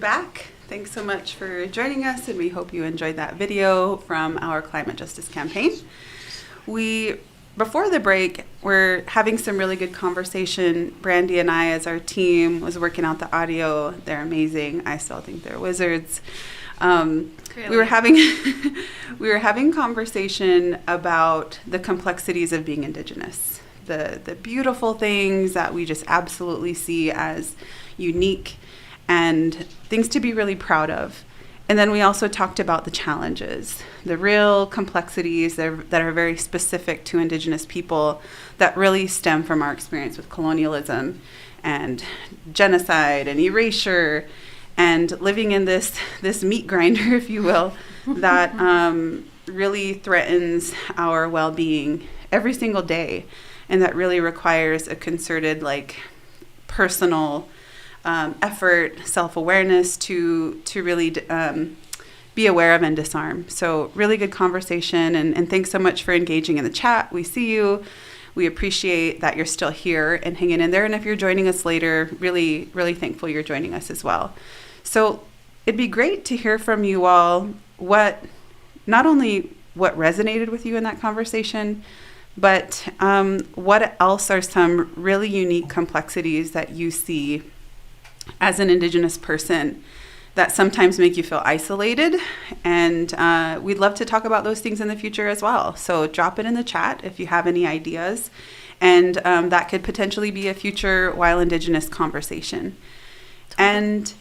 back. Thanks so much for joining us, and we hope you enjoyed that video from our climate justice campaign. Before the break, we're having some really good conversation. Brandy and I, as our team, was working out the audio. They're amazing. I still think they're wizards. We were having conversation about the complexities of being Indigenous, the beautiful things that we just absolutely see as unique and things to be really proud of. And then we also talked about the challenges, the real complexities that are very specific to Indigenous people that really stem from our experience with colonialism and genocide and erasure and living in this meat grinder, if you will, that really threatens our well-being every single day, and that really requires a concerted, personal effort, self-awareness to really be aware of and disarm. So really good conversation, and thanks so much for engaging in the chat. We see you. We appreciate that you're still here and hanging in there. And if you're joining us later, really, really thankful you're joining us as well. So it'd be great to hear from you all not only what resonated with you in that conversation, but what else are some really unique complexities that you see as an Indigenous person that sometimes make you feel isolated. And we'd love to talk about those things in the future as well. So drop it in the chat if you have any ideas. And that could potentially be a future While Indigenous conversation. And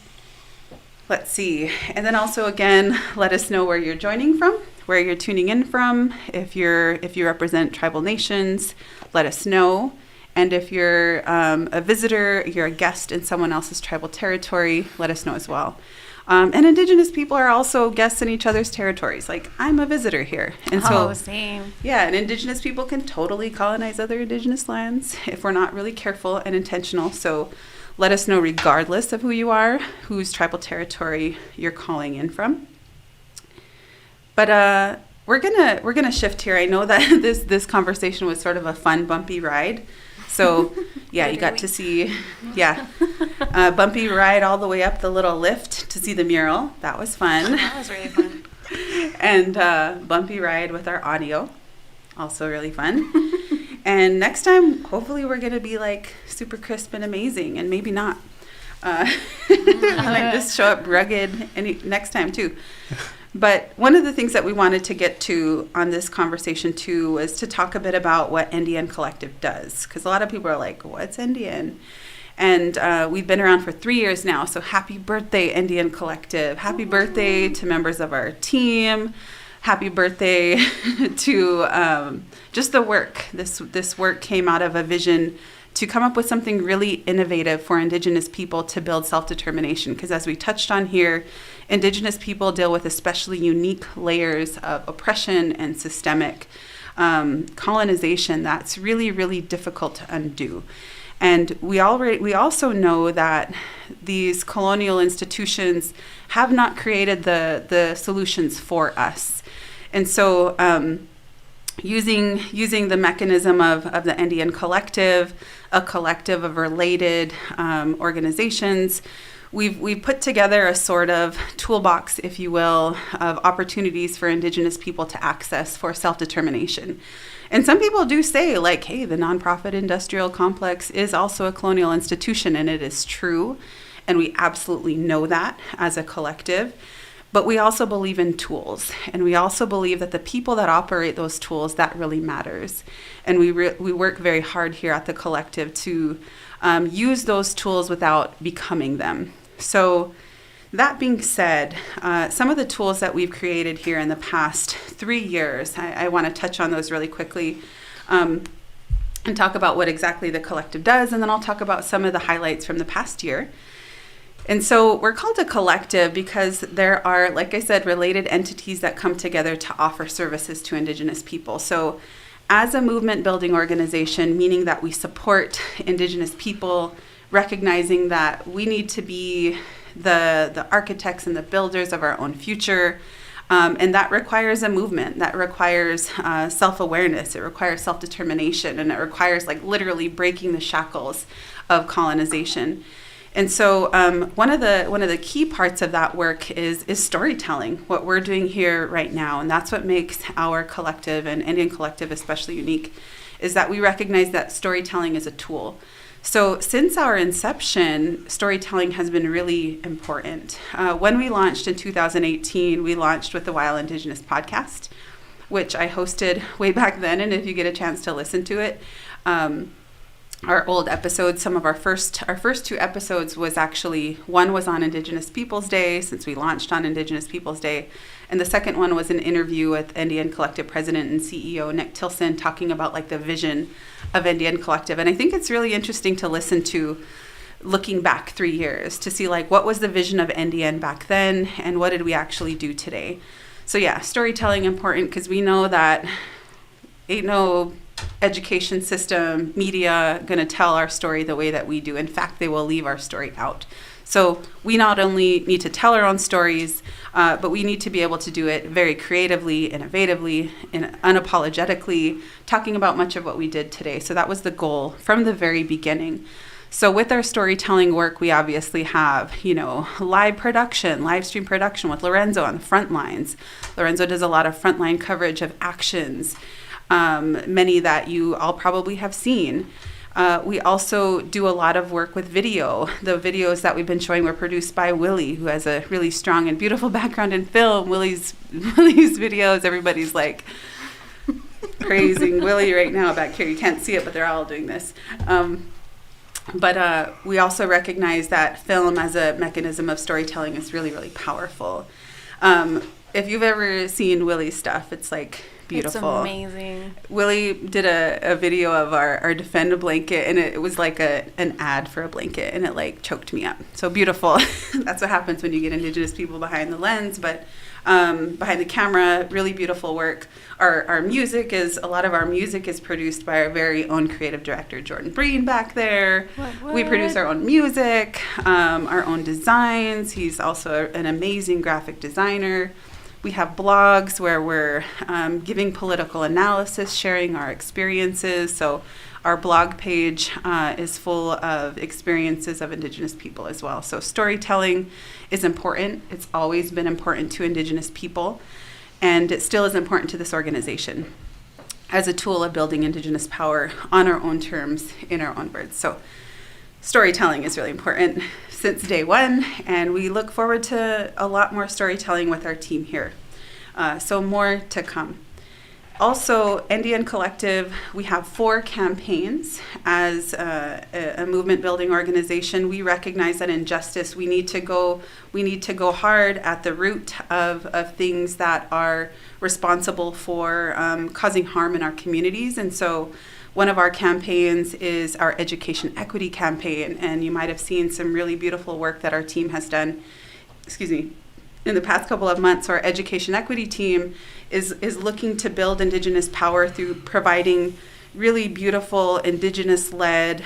let's see. And then also, again, let us know where you're joining from, where you're tuning in from. If you represent tribal nations, let us know. And if you're a visitor, you're a guest in someone else's tribal territory, let us know as well. And Indigenous people are also guests in each other's territories. I'm a visitor here. And so, same. Yeah, and Indigenous people can totally colonize other Indigenous lands if we're not really careful and intentional. So let us know regardless of who you are, whose tribal territory you're calling in from. But we're gonna shift here. I know that this conversation was sort of a fun, bumpy ride. So, yeah, you got to see, bumpy ride all the way up the little lift to see the mural. That was fun. That was really fun. And bumpy ride with our audio. Also really fun. And next time, hopefully we're going to be super crisp and amazing, and maybe not. We might just show up rugged next time too. But one of the things that we wanted to get to on this conversation too was to talk a bit about what NDN Collective does, because a lot of people are like, what's NDN? And we've been around for 3 years now, so happy birthday, NDN Collective. Happy birthday to members of our team. Happy birthday to just the work. This work came out of a vision to come up with something really innovative for Indigenous people to build self-determination. Because as we touched on here, Indigenous people deal with especially unique layers of oppression and systemic colonization that's really, really difficult to undo. And we also know that these colonial institutions have not created the solutions for us. And so using the mechanism of the NDN Collective, a collective of related organizations, we've put together a sort of toolbox, if you will, of opportunities for Indigenous people to access for self-determination. And some people do say, hey, the nonprofit industrial complex is also a colonial institution, and it is true. And we absolutely know that as a collective. But we also believe in tools, and we also believe that the people that operate those tools, that really matters. And we work very hard here at the collective to use those tools without becoming them. So that being said, some of the tools that we've created here in the past 3 years, I want to touch on those really quickly and talk about what exactly the collective does, and then I'll talk about some of the highlights from the past year. And so we're called a collective because there are, like I said, related entities that come together to offer services to Indigenous people. So as a movement building organization, meaning that we support Indigenous people, recognizing that we need to be the architects and the builders of our own future. And that requires a movement, that requires self-awareness, it requires self-determination, and it requires literally breaking the shackles of colonization. And so one of the key parts of that work is storytelling, what we're doing here right now. And that's what makes our collective, and Indian Collective especially, unique, is that we recognize that storytelling is a tool. So since our inception, storytelling has been really important. When we launched in 2018, we launched with the Wild Indigenous podcast, which I hosted way back then. And if you get a chance to listen to it, our old episodes, some of our first 2 episodes was actually, one was on Indigenous Peoples Day, since we launched on Indigenous Peoples Day, and the second one was an interview with Indian Collective President and CEO Nick Tilson, talking about like the vision of Indian Collective. And I think it's really interesting to listen to, looking back 3 years, to see like what was the vision of NDN back then and what did we actually do today. So yeah, storytelling important, because we know that ain't no education system, media going to tell our story the way that we do. In fact, they will leave our story out. So we not only need to tell our own stories, but we need to be able to do it very creatively, innovatively, and unapologetically, talking about much of what we did today. So that was the goal from the very beginning. So with our storytelling work, we obviously have, live stream production with Lorenzo on the front lines. Lorenzo does a lot of frontline coverage of actions, many that you all probably have seen. We also do a lot of work with video. The videos that we've been showing were produced by Willie, who has a really strong and beautiful background in film. Willie's videos, everybody's like praising Willie right now back here. You can't see it, but they're all doing this. But we also recognize that film as a mechanism of storytelling is really, really powerful. If you've ever seen Willie's stuff, it's like beautiful. It's amazing. Willie did a video of our Defend blanket, and it was like an ad for a blanket, and it like choked me up. So beautiful. That's what happens when you get Indigenous people behind the lens, but behind the camera, really beautiful work. Our music is, a lot of our music is produced by our very own creative director, Jordan Breen, back there. What? We produce our own music, our own designs. He's also an amazing graphic designer. We have blogs where we're giving political analysis, sharing our experiences. So our blog page is full of experiences of Indigenous people as well. So storytelling is important. It's always been important to Indigenous people, and it still is important to this organization as a tool of building Indigenous power on our own terms, in our own words. So storytelling is really important since day one, and we look forward to a lot more storytelling with our team here. So more to come. Also, Indian Collective, we have 4 campaigns as a movement building organization. We recognize that in justice, we need to go hard at the root of things that are responsible for causing harm in our communities. And so one of our campaigns is our education equity campaign, and you might have seen some really beautiful work that our team has done, in the past couple of months. Our education equity team is looking to build Indigenous power through providing really beautiful Indigenous-led,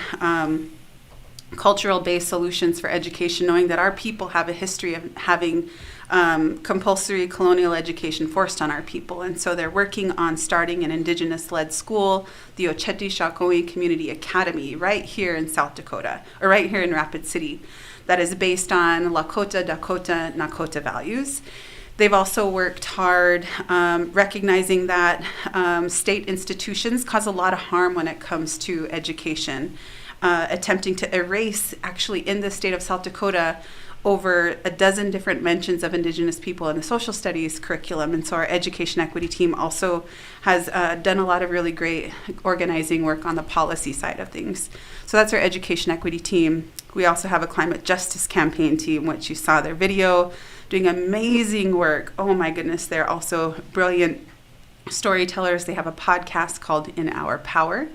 cultural-based solutions for education, knowing that our people have a history of having compulsory colonial education forced on our people. And so they're working on starting an Indigenous-led school, the Ocheti Shakoi Community Academy, right here in South Dakota, or right here in Rapid City, that is based on Lakota, Dakota, Nakota values. They've also worked hard recognizing that state institutions cause a lot of harm when it comes to education, attempting to erase, actually in the state of South Dakota, over a dozen different mentions of Indigenous people in the social studies curriculum. And so our education equity team also has done a lot of really great organizing work on the policy side of things. So that's our education equity team. We also have a climate justice campaign team, which you saw their video, doing amazing work. Oh my goodness, they're also brilliant storytellers. They have a podcast called In Our Power.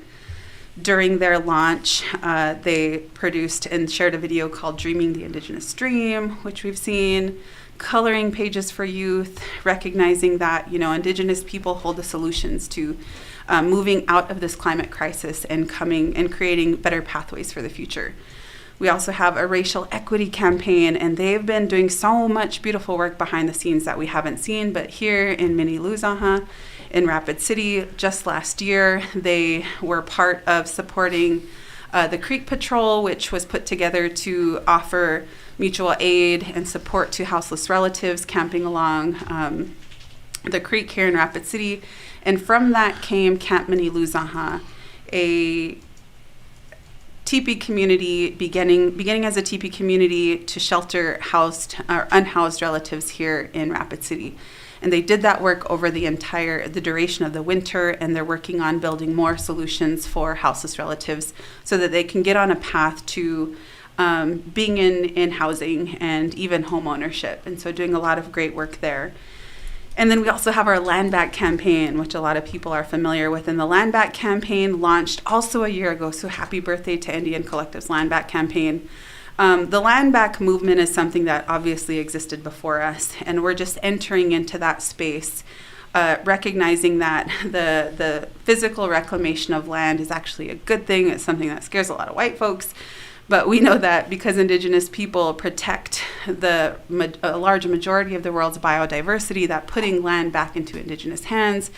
During their launch, they produced and shared a video called Dreaming the Indigenous Dream, which we've seen, coloring pages for youth, recognizing that, Indigenous people hold the solutions to moving out of this climate crisis and creating better pathways for the future. We also have a racial equity campaign, and they've been doing so much beautiful work behind the scenes that we haven't seen. But here in Mini Luzaha, in Rapid City, just last year, they were part of supporting the Creek Patrol, which was put together to offer mutual aid and support to houseless relatives camping along the creek here in Rapid City. And from that came Camp Miniluzaha, a teepee community beginning as a teepee community to shelter housed or unhoused relatives here in Rapid City. And they did that work over the duration of the winter, and they're working on building more solutions for houseless relatives so that they can get on a path to being in housing and even home ownership. And so doing a lot of great work there. And then we also have our Land Back campaign, which a lot of people are familiar with. And the Land Back campaign launched also a year ago. So happy birthday to Indian Collective's Land Back campaign. The Land Back movement is something that obviously existed before us. And we're just entering into that space, recognizing that the physical reclamation of land is actually a good thing. It's something that scares a lot of white folks. But we know that because Indigenous people protect a large majority of the world's biodiversity, that putting land back into Indigenous hands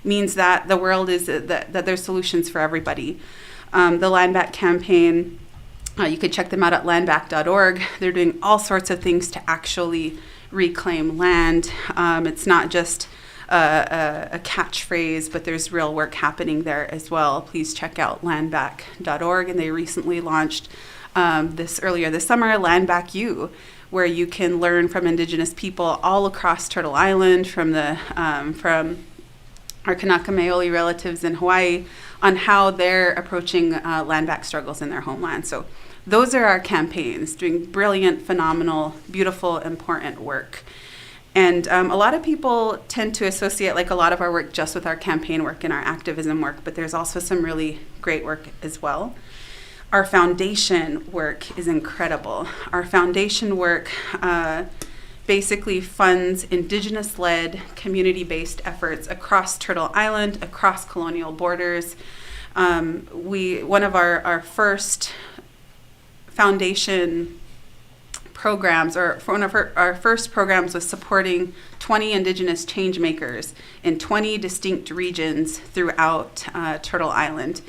means that the world is that there's solutions for everybody. The Land Back campaign, you could check them out at landback.org. They're doing all sorts of things to actually reclaim land. It's not just a catchphrase, but there's real work happening there as well. Please check out landback.org. And they recently launched earlier this summer, Land Back U, where you can learn from Indigenous people all across Turtle Island, from our Kanaka Maoli relatives in Hawaii, on how they're approaching land back struggles in their homeland. So those are our campaigns, doing brilliant, phenomenal, beautiful, important work. And a lot of people tend to associate like a lot of our work just with our campaign work and our activism work, but there's also some really great work as well. Our foundation work is incredible. Our foundation work basically funds Indigenous-led, community-based efforts across Turtle Island, across colonial borders. One of our first foundation programs, or one of our first programs, was supporting 20 Indigenous change makers in 20 distinct regions throughout Turtle Island.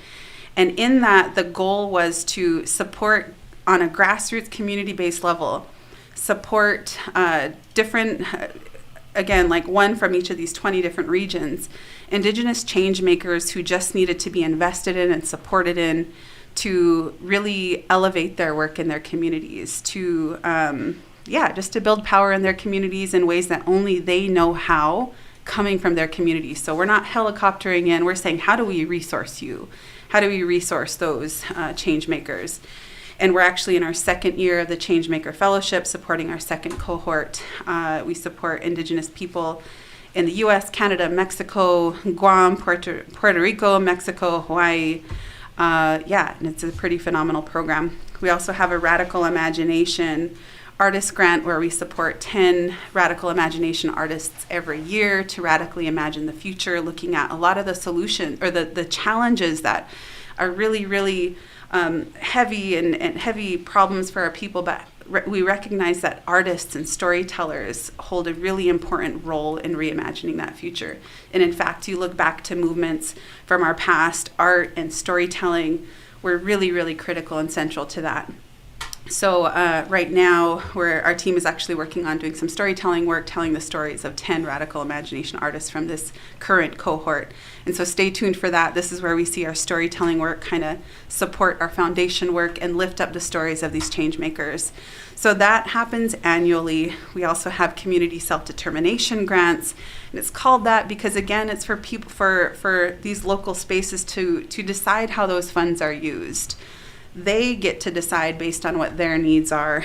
And in that, the goal was to support on a grassroots community-based level, support different, again, like one from each of these 20 different regions, Indigenous change makers who just needed to be invested in and supported in to really elevate their work in their communities, to, just to build power in their communities in ways that only they know how, coming from their communities. So we're not helicoptering in, we're saying, how do we resource you? How do we resource those change makers? And we're actually in our second year of the Changemaker Fellowship, supporting our second cohort. We support Indigenous people in the U.S., Canada, Mexico, Guam, Puerto Rico, Mexico, Hawaii. And it's a pretty phenomenal program. We also have a Radical Imagination Artist Grant where we support 10 Radical Imagination artists every year to radically imagine the future, looking at a lot of the solutions or the challenges that are really, really heavy and heavy problems for our people, but we recognize that artists and storytellers hold a really important role in reimagining that future. And in fact, you look back to movements from our past, art and storytelling were really, really critical and central to that. So right now, our team is actually working on doing some storytelling work, telling the stories of 10 Radical Imagination artists from this current cohort. And so stay tuned for that. This is where we see our storytelling work kind of support our foundation work and lift up the stories of these change makers. So that happens annually. We also have community self-determination grants. And it's called that because, again, it's for people, for these local spaces to decide how those funds are used. They get to decide based on what their needs are.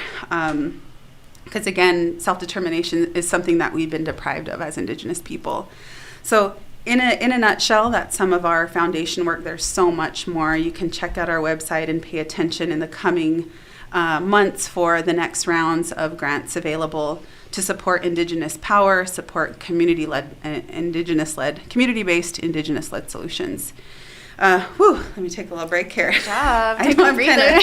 Because again, self-determination is something that we've been deprived of as Indigenous people. So in a nutshell, that's some of our foundation work. There's so much more. You can check out our website and pay attention in the coming months for the next rounds of grants available to support Indigenous power, support community-led, community-based Indigenous-led solutions. Let me take a little break here. Good job. Take a breather.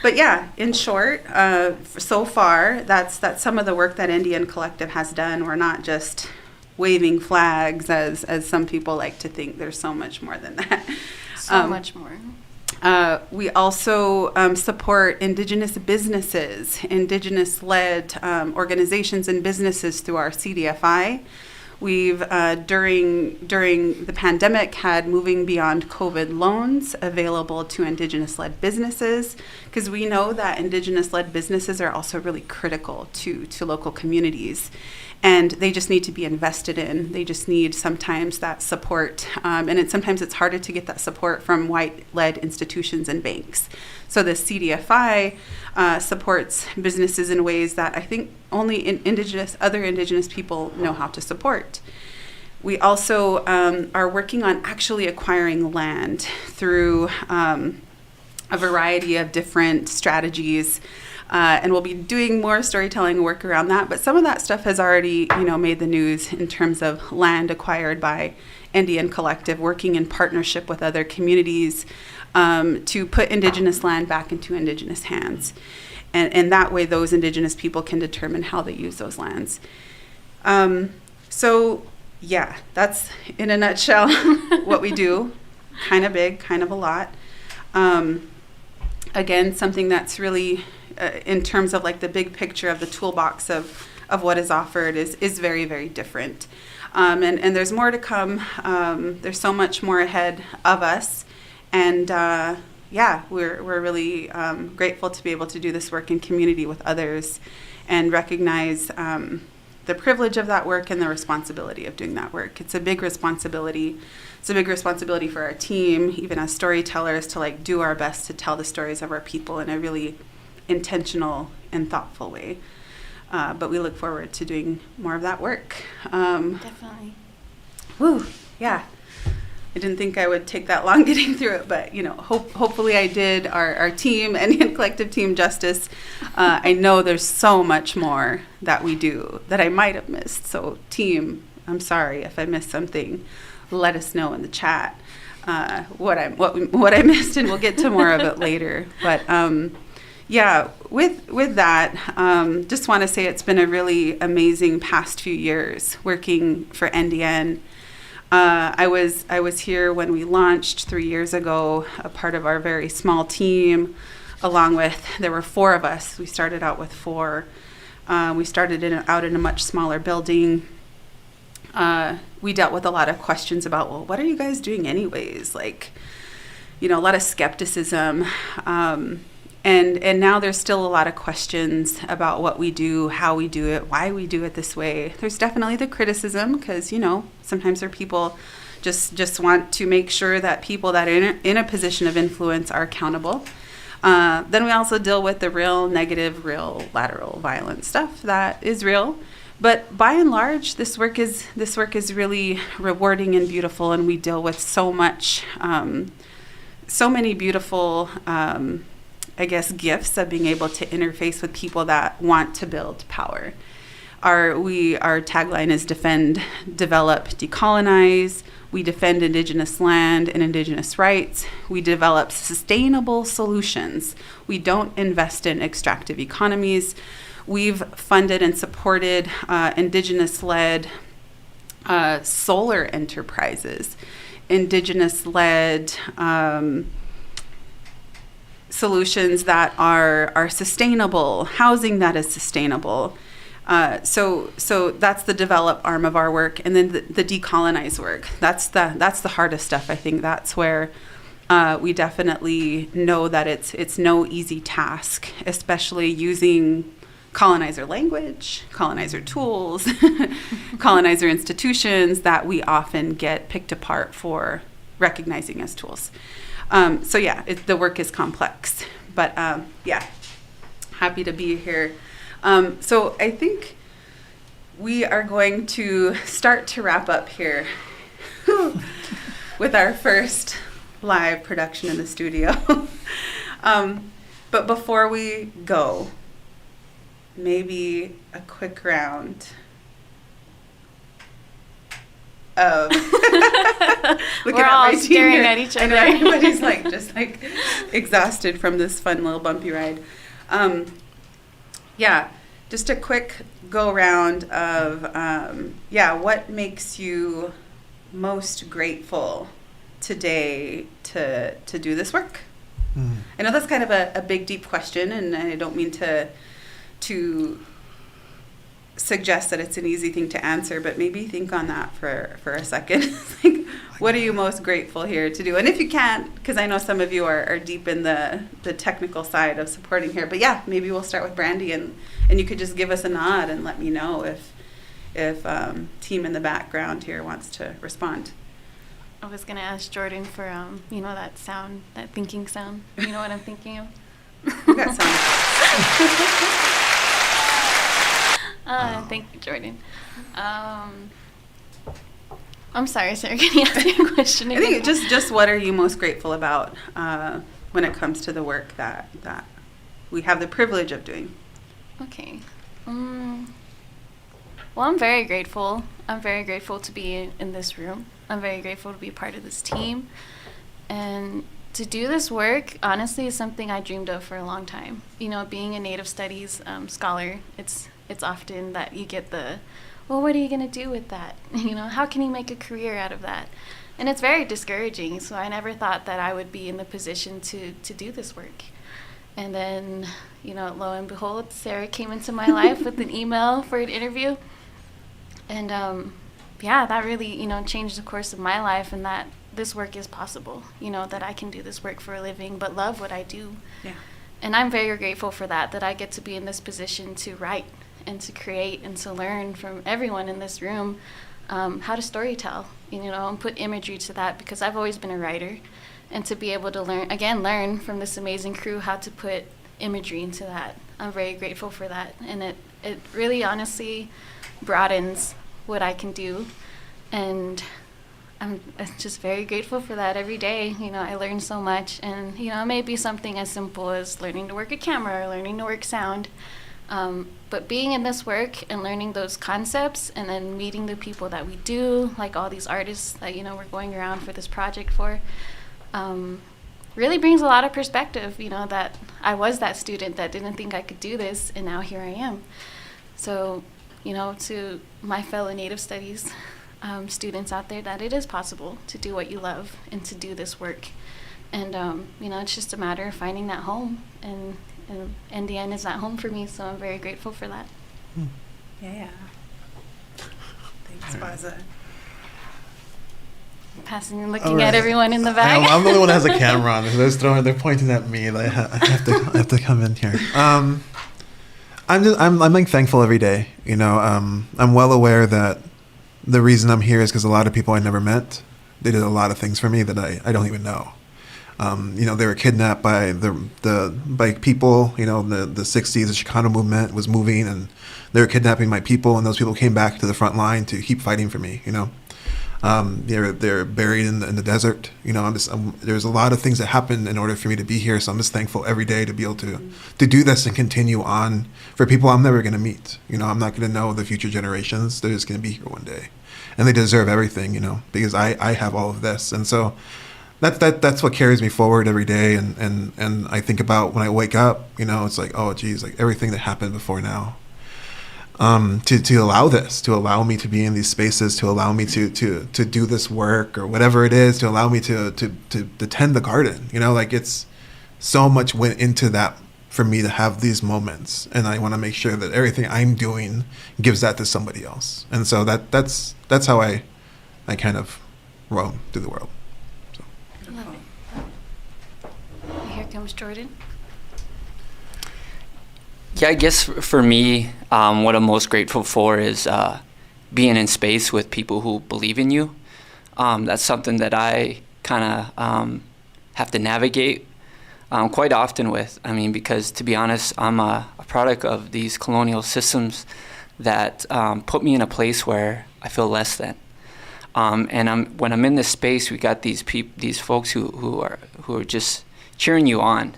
But yeah, in short, so far, that's some of the work that Indian Collective has done. We're not just waving flags as some people like to think. There's so much more than that. So much more. We also support Indigenous businesses, Indigenous-led organizations and businesses through our CDFI. We've, during the pandemic, had Moving Beyond COVID loans available to Indigenous-led businesses, because we know that Indigenous-led businesses are also really critical to local communities. And they just need to be invested in. They just need sometimes that support. And sometimes it's harder to get that support from white-led institutions and banks. So the CDFI supports businesses in ways that I think only other Indigenous people know how to support. We also are working on actually acquiring land through a variety of different strategies. And we'll be doing more storytelling work around that. But some of that stuff has already, made the news in terms of land acquired by Indian Collective, working in partnership with other communities to put Indigenous land back into Indigenous hands. And that way, those Indigenous people can determine how they use those lands. So, yeah, that's in a nutshell what we do. Kind of big, kind of a lot. Again, something that's really... in terms of like the big picture of the toolbox of what is offered is very, very different. And there's more to come. There's so much more ahead of us. And we're really grateful to be able to do this work in community with others and recognize the privilege of that work and the responsibility of doing that work. It's a big responsibility. It's a big responsibility for our team, even as storytellers, to like do our best to tell the stories of our people in a really intentional and thoughtful way. But we look forward to doing more of that work. Definitely. Woo, yeah. I didn't think I would take that long getting through it, but hopefully I did our team, Indian Collective team, justice. I know there's so much more that we do that I might have missed. So team, I'm sorry if I missed something. Let us know in the chat what I missed, and we'll get to more of it later. But with that, just want to say it's been a really amazing past few years working for NDN. I was here when we launched 3 years ago, a part of our very small team, there were 4 of us. We started out with 4. We started out in a much smaller building. We dealt with a lot of questions about, well, what are you guys doing anyways? Like, a lot of skepticism. And now there's still a lot of questions about what we do, how we do it, why we do it this way. There's definitely the criticism because, sometimes there are people just want to make sure that people that are in a position of influence are accountable. Then we also deal with the real negative, real lateral violent stuff that is real. But by and large, this work is really rewarding and beautiful, and we deal with so many beautiful gifts of being able to interface with people that want to build power. Our tagline is defend, develop, decolonize. We defend Indigenous land and Indigenous rights. We develop sustainable solutions. We don't invest in extractive economies. We've funded and supported Indigenous-led solar enterprises, Indigenous-led solutions that are sustainable, housing that is sustainable. So that's the develop arm of our work, and then the decolonize work. That's the hardest stuff. I think that's where we definitely know that it's no easy task, especially using colonizer language, colonizer tools, colonizer institutions that we often get picked apart for recognizing as tools. The work is complex, but happy to be here. So I think we are going to start to wrap up here with our first live production in the studio. But before we go, maybe a quick round of we're all staring at each other. I know everybody's just exhausted from this fun little bumpy ride. Just a quick go round of what makes you most grateful today to do this work? I know that's kind of a big, deep question, and I don't mean to suggest that it's an easy thing to answer, but maybe think on that for a second. Like, what are you most grateful here to do? And if you can't, because I know some of you are deep in the technical side of supporting here, but yeah, maybe we'll start with Brandy, and you could just give us a nod and let me know if team in the background here wants to respond. I was gonna ask Jordan for that sound, that thinking sound. You know what I'm thinking of? That sounds. Thank you, Jordan. I'm sorry, Sarah. Can you ask me a question again? I think just what are you most grateful about when it comes to the work that we have the privilege of doing? Okay. Well, I'm very grateful. I'm very grateful to be in this room. I'm very grateful to be part of this team. And to do this work, honestly, is something I dreamed of for a long time. Being a Native Studies scholar, it's often that you get well, what are you going to do with that? How can you make a career out of that? And it's very discouraging. So I never thought that I would be in the position to do this work. And then, lo and behold, Sarah came into my life with an email for an interview. And that really, changed the course of my life, and that this work is possible, that I can do this work for a living, but love what I do. Yeah. And I'm very grateful for that I get to be in this position to write and to create and to learn from everyone in this room how to storytell, and put imagery to that, because I've always been a writer. And to be able to learn from this amazing crew how to put imagery into that. I'm very grateful for that. And it really honestly broadens what I can do. And I'm just very grateful for that every day. I learn so much. And, it may be something as simple as learning to work a camera or learning to work sound. But being in this work and learning those concepts, and then meeting the people that we do, like all these artists that, we're going around for this project for, really brings a lot of perspective, that I was that student that didn't think I could do this, and now here I am. So, to my fellow Native Studies students out there, that it is possible to do what you love and to do this work. And, it's just a matter of finding that home, and NDN is that home for me, so I'm very grateful for that. Yeah. Thanks, Baza. Passing and looking at everyone in the back. I'm the only one that has a camera on. They're pointing at me. I have to come in here. I'm like thankful every day. I'm well aware that the reason I'm here is because a lot of people I never met, they did a lot of things for me that I don't even know. They were kidnapped by by people. The 60s, the Chicano movement was moving, and they were kidnapping my people, and those people came back to the front line to keep fighting for me. They're buried in the desert. There's a lot of things that happen in order for me to be here. So I'm just thankful every day to be able to do this and continue on for people I'm never going to meet. I'm not going to know the future generations. They're just going to be here one day, and they deserve everything. Because I have all of this, and so that's what carries me forward every day. And I think about when I wake up. It's like, oh geez, like everything that happened before now. To allow me to be in these spaces, to allow me to do this work or whatever it is, to allow me to tend the garden. It's so much went into that for me to have these moments, and I want to make sure that everything I'm doing gives that to somebody else. And so that's how I kind of roam through the world. So. Love it. Here comes Jordan. Yeah, I guess for me, what I'm most grateful for is being in space with people who believe in you. That's something that I kind of have to navigate quite often with. Because to be honest, I'm a product of these colonial systems that put me in a place where I feel less than. And when I'm in this space, we got these folks who are just cheering you on.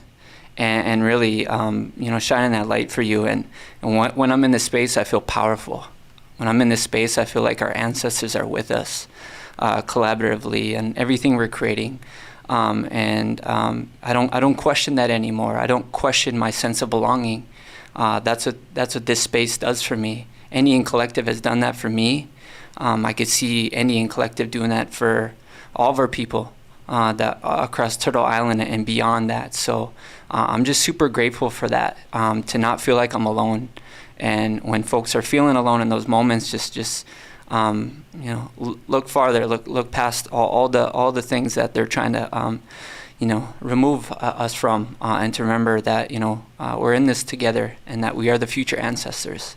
And really, shining that light for you. And when I'm in this space, I feel powerful. When I'm in this space, I feel like our ancestors are with us collaboratively and everything we're creating. I don't question that anymore. I don't question my sense of belonging. That's what this space does for me. Indian Collective has done that for me. I could see Indian Collective doing that for all of our people. that across Turtle Island and beyond that. So I'm just super grateful for that, to not feel like I'm alone. And when folks are feeling alone in those moments, just look farther, look past all the things that they're trying to remove us from, and to remember that we're in this together and that we are the future ancestors,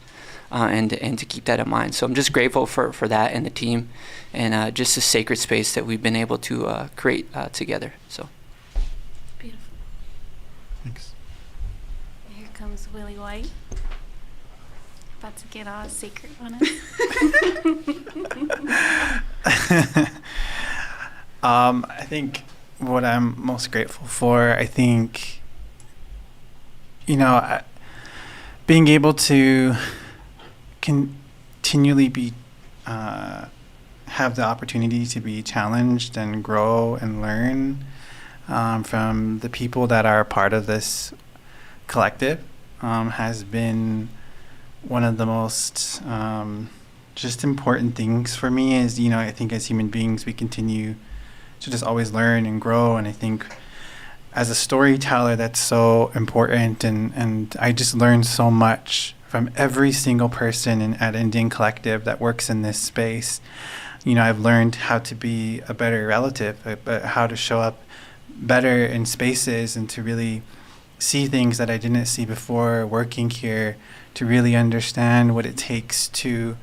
and to keep that in mind. So I'm just grateful for that and the team, and just a sacred space that we've been able to create together. So Beautiful. Thanks. Here comes Willie White. About to get all sacred on us. I think what I'm most grateful for, I think, being able to continually be have the opportunity to be challenged and grow and learn from the people that are a part of this collective has been one of the most just important things for me. Is I think as human beings we continue to just always learn and grow, and I think as a storyteller that's so important, and I just learned so much from every single person at Indian Collective that works in this space. I've learned how to be a better relative, how to show up better in spaces, and to really see things that I didn't see before working here, to really understand what it takes to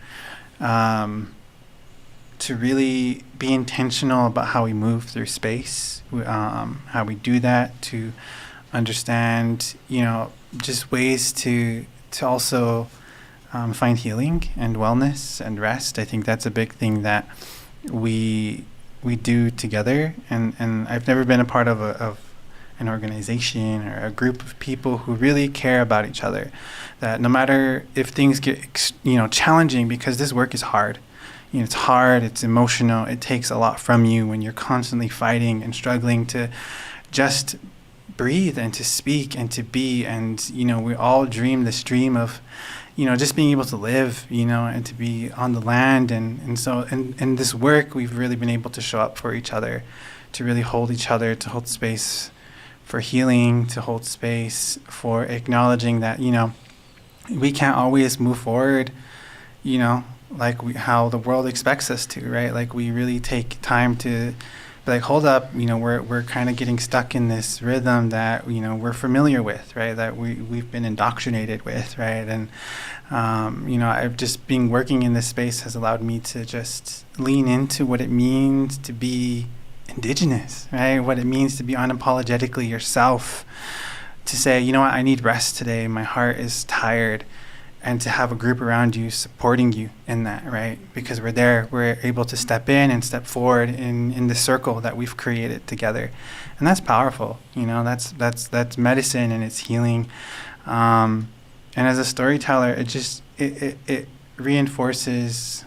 really be intentional about how we move through space, how we do that, to understand, just ways to also find healing and wellness and rest. I think that's a big thing that we do together, and I've never been a part of an organization or a group of people who really care about each other, that no matter if things get challenging, because this work is hard. It's hard, it's emotional, it takes a lot from you when you're constantly fighting and struggling to just breathe and to speak and to be. And we all dream this dream of just being able to live, and to be on the land. And so in this work, we've really been able to show up for each other, to really hold each other, to hold space for healing, to hold space for acknowledging that, we can't always move forward, like how the world expects us to, right? Like we really take time to be like, hold up, we're kind of getting stuck in this rhythm that, we're familiar with, right? That we've been indoctrinated with, right? And, I've just been working in this space has allowed me to just lean into what it means to be Indigenous, right? What it means to be unapologetically yourself, to say, I need rest today. My heart is tired. And to have a group around you supporting you in that, right? Because we're able to step in and step forward in the circle that we've created together. And that's powerful, that's medicine and it's healing. And as a storyteller, it reinforces,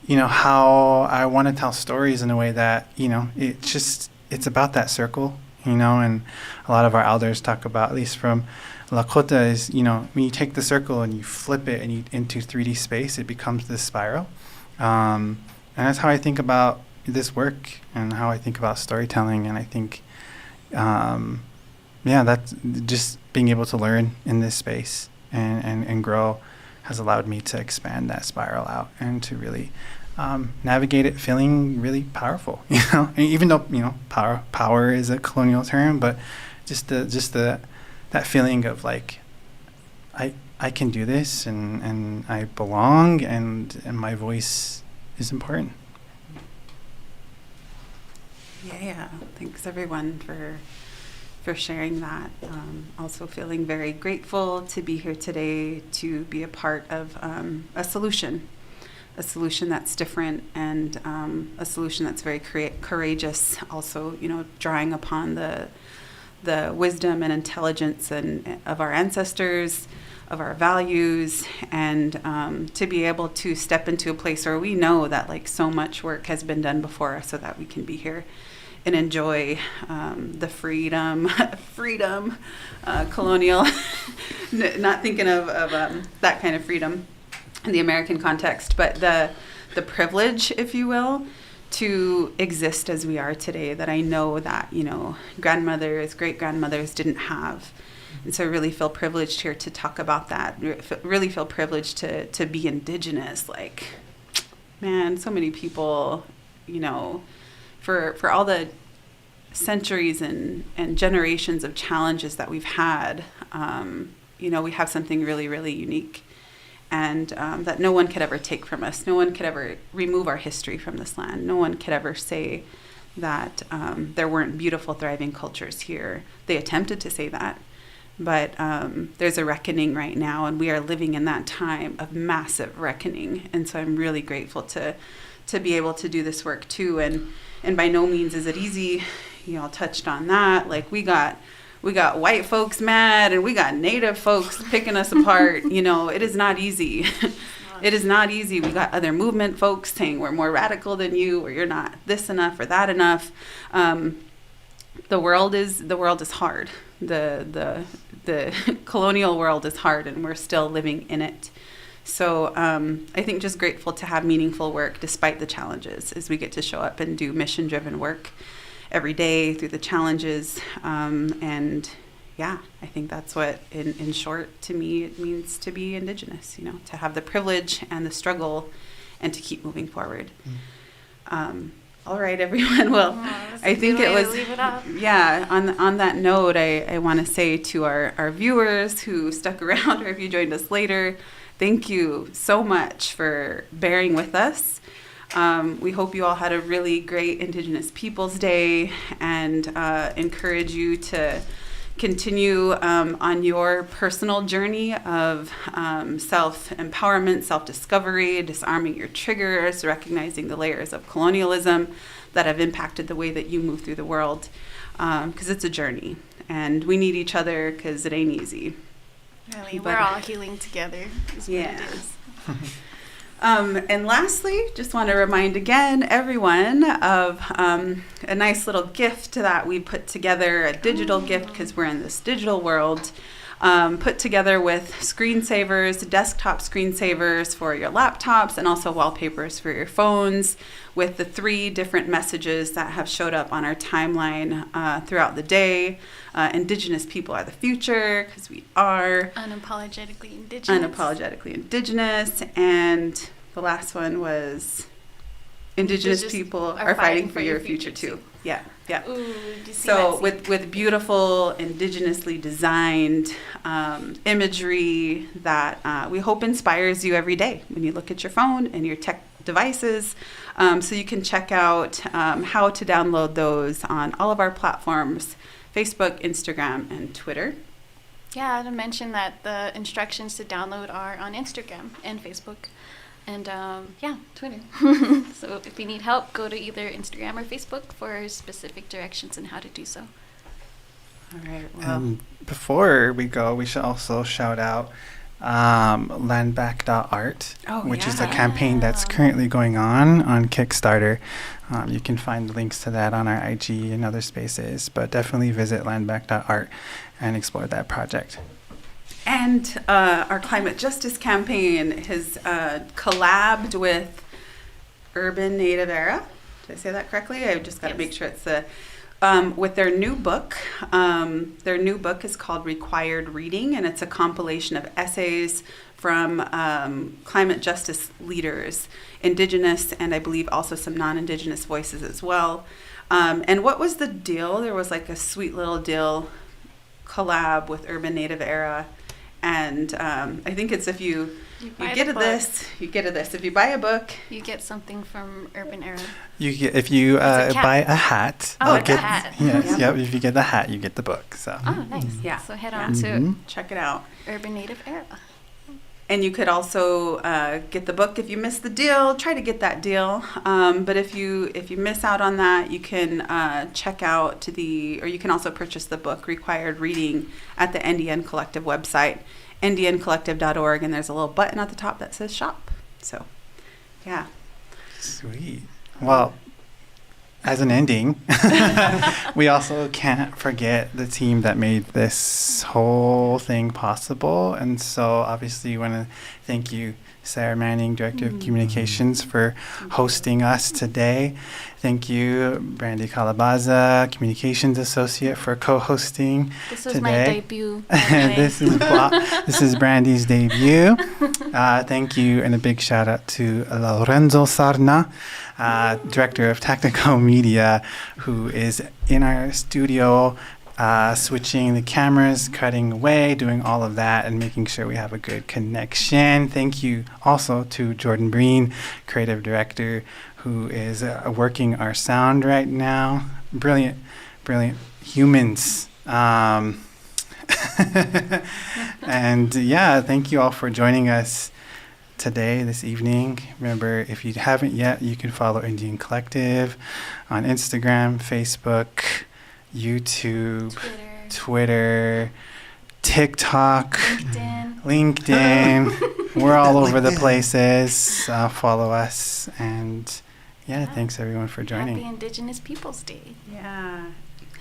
how I want to tell stories in a way that, it's about that circle, and a lot of our elders talk about, at least from Lakota, is, when you take the circle and you flip it into 3D space, it becomes this spiral. And that's how I think about this work and how I think about storytelling. And I think, that's just being able to learn in this space and grow has allowed me to expand that spiral out and to really navigate it feeling really powerful, And even though, power is a colonial term, but just that feeling of like, I can do this and I belong and my voice is important. Yeah, thanks everyone for sharing that. Also feeling very grateful to be here today, to be a part of a solution that's different, and a solution that's very courageous. Also, drawing upon the wisdom and intelligence of our ancestors, of our values, and to be able to step into a place where we know that like so much work has been done before us, so that we can be here and enjoy the freedom, colonial, not thinking of that kind of freedom in the American context, but the privilege, if you will, to exist as we are today that I know that, you know, grandmothers, great-grandmothers didn't have. And so I really feel privileged here to talk about that. Really feel privileged to be Indigenous. Like, man, so many people, you know, for all the centuries and generations of challenges that we've had, you know, we have something really, really unique. And that no one could ever take from us. No one could ever remove our history from this land. No one could ever say that there weren't beautiful, thriving cultures here. They attempted to say that. But there's a reckoning right now, and we are living in that time of massive reckoning. And so I'm really grateful to be able to do this work too. And by no means is it easy. You all touched on that. Like, we got white folks mad, and we got Native folks picking us apart. You know, it is not easy. It is not easy. We got other movement folks saying we're more radical than you, or you're not this enough or that enough. The world is hard. The colonial world is hard, and we're still living in it. So I think just grateful to have meaningful work despite the challenges, as we get to show up and do mission-driven work every day through the challenges. And yeah, I think that's what, in short, to me, it means to be Indigenous, you know, to have the privilege and the struggle and to keep moving forward. All right, everyone. Well, I think it was, yeah, on that note, I want to say to our viewers who stuck around, or if you joined us later, thank you so much for bearing with us. We hope you all had a really great Indigenous Peoples Day, and encourage you to continue on your personal journey of self-empowerment, self-discovery, disarming your triggers, recognizing the layers of colonialism that have impacted the way that you move through the world, because it's a journey, and we need each other because it ain't easy. Really, we're all healing together. Yeah. And lastly, just want to remind again everyone of a nice little gift that we put together, a digital gift, because we're in this digital world, put together with screensavers, desktop screensavers for your laptops, and also wallpapers for your phones, with the 3 different messages that have showed up on our timeline throughout the day. Indigenous people are the future, because we are unapologetically Indigenous. And the last one was Indigenous people are fighting for your future too. Yeah. Ooh, so with beautiful indigenously designed imagery that we hope inspires you every day when you look at your phone and your tech devices. So you can check out how to download those on all of our platforms: Facebook, Instagram, and Twitter. Yeah, to mention that the instructions to download are on Instagram and Facebook, and Twitter. So if you need help, go to either Instagram or Facebook for specific directions on how to do so. All right. Well, before we go, we should also shout out landback.art, which is a campaign that's currently going on Kickstarter. You can find the links to that on our IG and other spaces, but definitely visit landback.art and explore that project. And our climate justice campaign has collabed with Urban Native Era. Did I say that correctly? I've just got to make sure it's with their new book. Their new book is called Required Reading, and it's a compilation of essays from climate justice leaders, Indigenous, and I believe also some non-Indigenous voices as well. And what was the deal? There was like a sweet little deal collab with Urban Native Era. And I think it's if you get this, you get this. If you buy a book, you get something from Urban Era. You get, if you buy a hat. Oh, it's a hat. Yes, yep. If you get the hat, you get the book. So. Oh, nice. Yeah. So head on to check it out. Urban Native Era. And you could also get the book if you missed the deal. Try to get that deal. But if you miss out on that, you can check out or you can also purchase the book Required Reading at the NDN Collective website, ndncollective.org, and there's a little button at the top that says shop. So, yeah. Sweet. Well, as an ending, we also can't forget the team that made this whole thing possible. And so obviously we want to thank you, Sarah Manning, Director of Communications, for hosting us today. Thank you, Brandy Calabaza, Communications Associate, for co-hosting This is today. my debut. By the way. This is Brandy's debut. Thank you, and a big shout out to Lorenzo Sarna, Director of Tactical Media, who is in our studio, switching the cameras, cutting away, doing all of that, and making sure we have a good connection. Thank you also to Jordan Breen, Creative Director, who is working our sound right now. Brilliant humans. And yeah, thank you all for joining us today, this evening. Remember, if you haven't yet, you can follow Indian Collective on Instagram, Facebook, YouTube, Twitter, TikTok, LinkedIn. We're all over the places. Follow us. And yeah, thanks everyone for joining. Happy Indigenous Peoples Day. Yeah.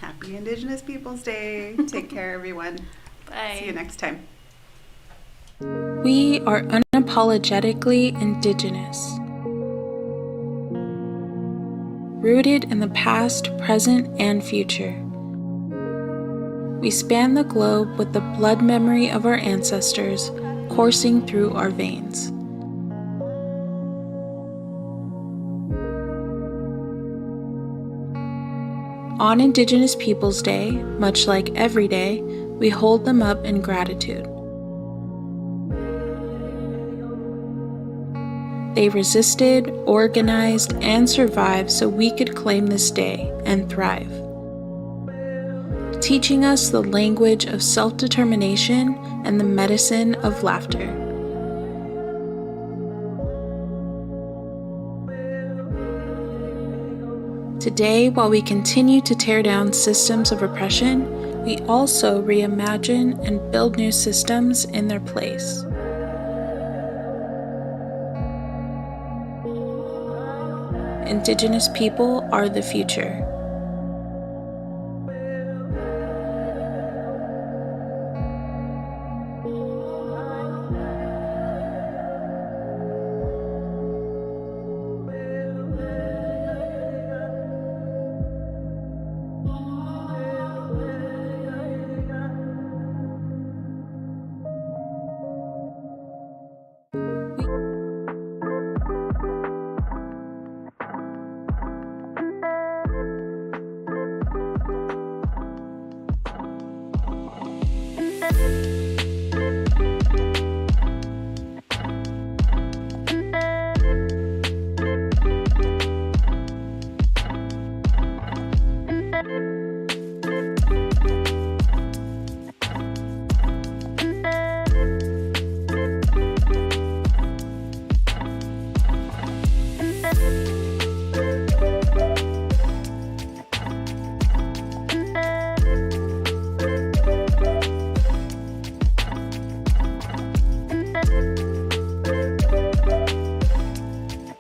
Happy Indigenous Peoples Day. Take care, everyone. Bye. See you next time. We are unapologetically Indigenous. Rooted in the past, present, and future. We span the globe with the blood memory of our ancestors coursing through our veins. On Indigenous Peoples Day, much like every day, we hold them up in gratitude. They resisted, organized, and survived so we could claim this day and thrive, teaching us the language of self-determination and the medicine of laughter. Today, while we continue to tear down systems of oppression, we also reimagine and build new systems in their place. Indigenous people are the future.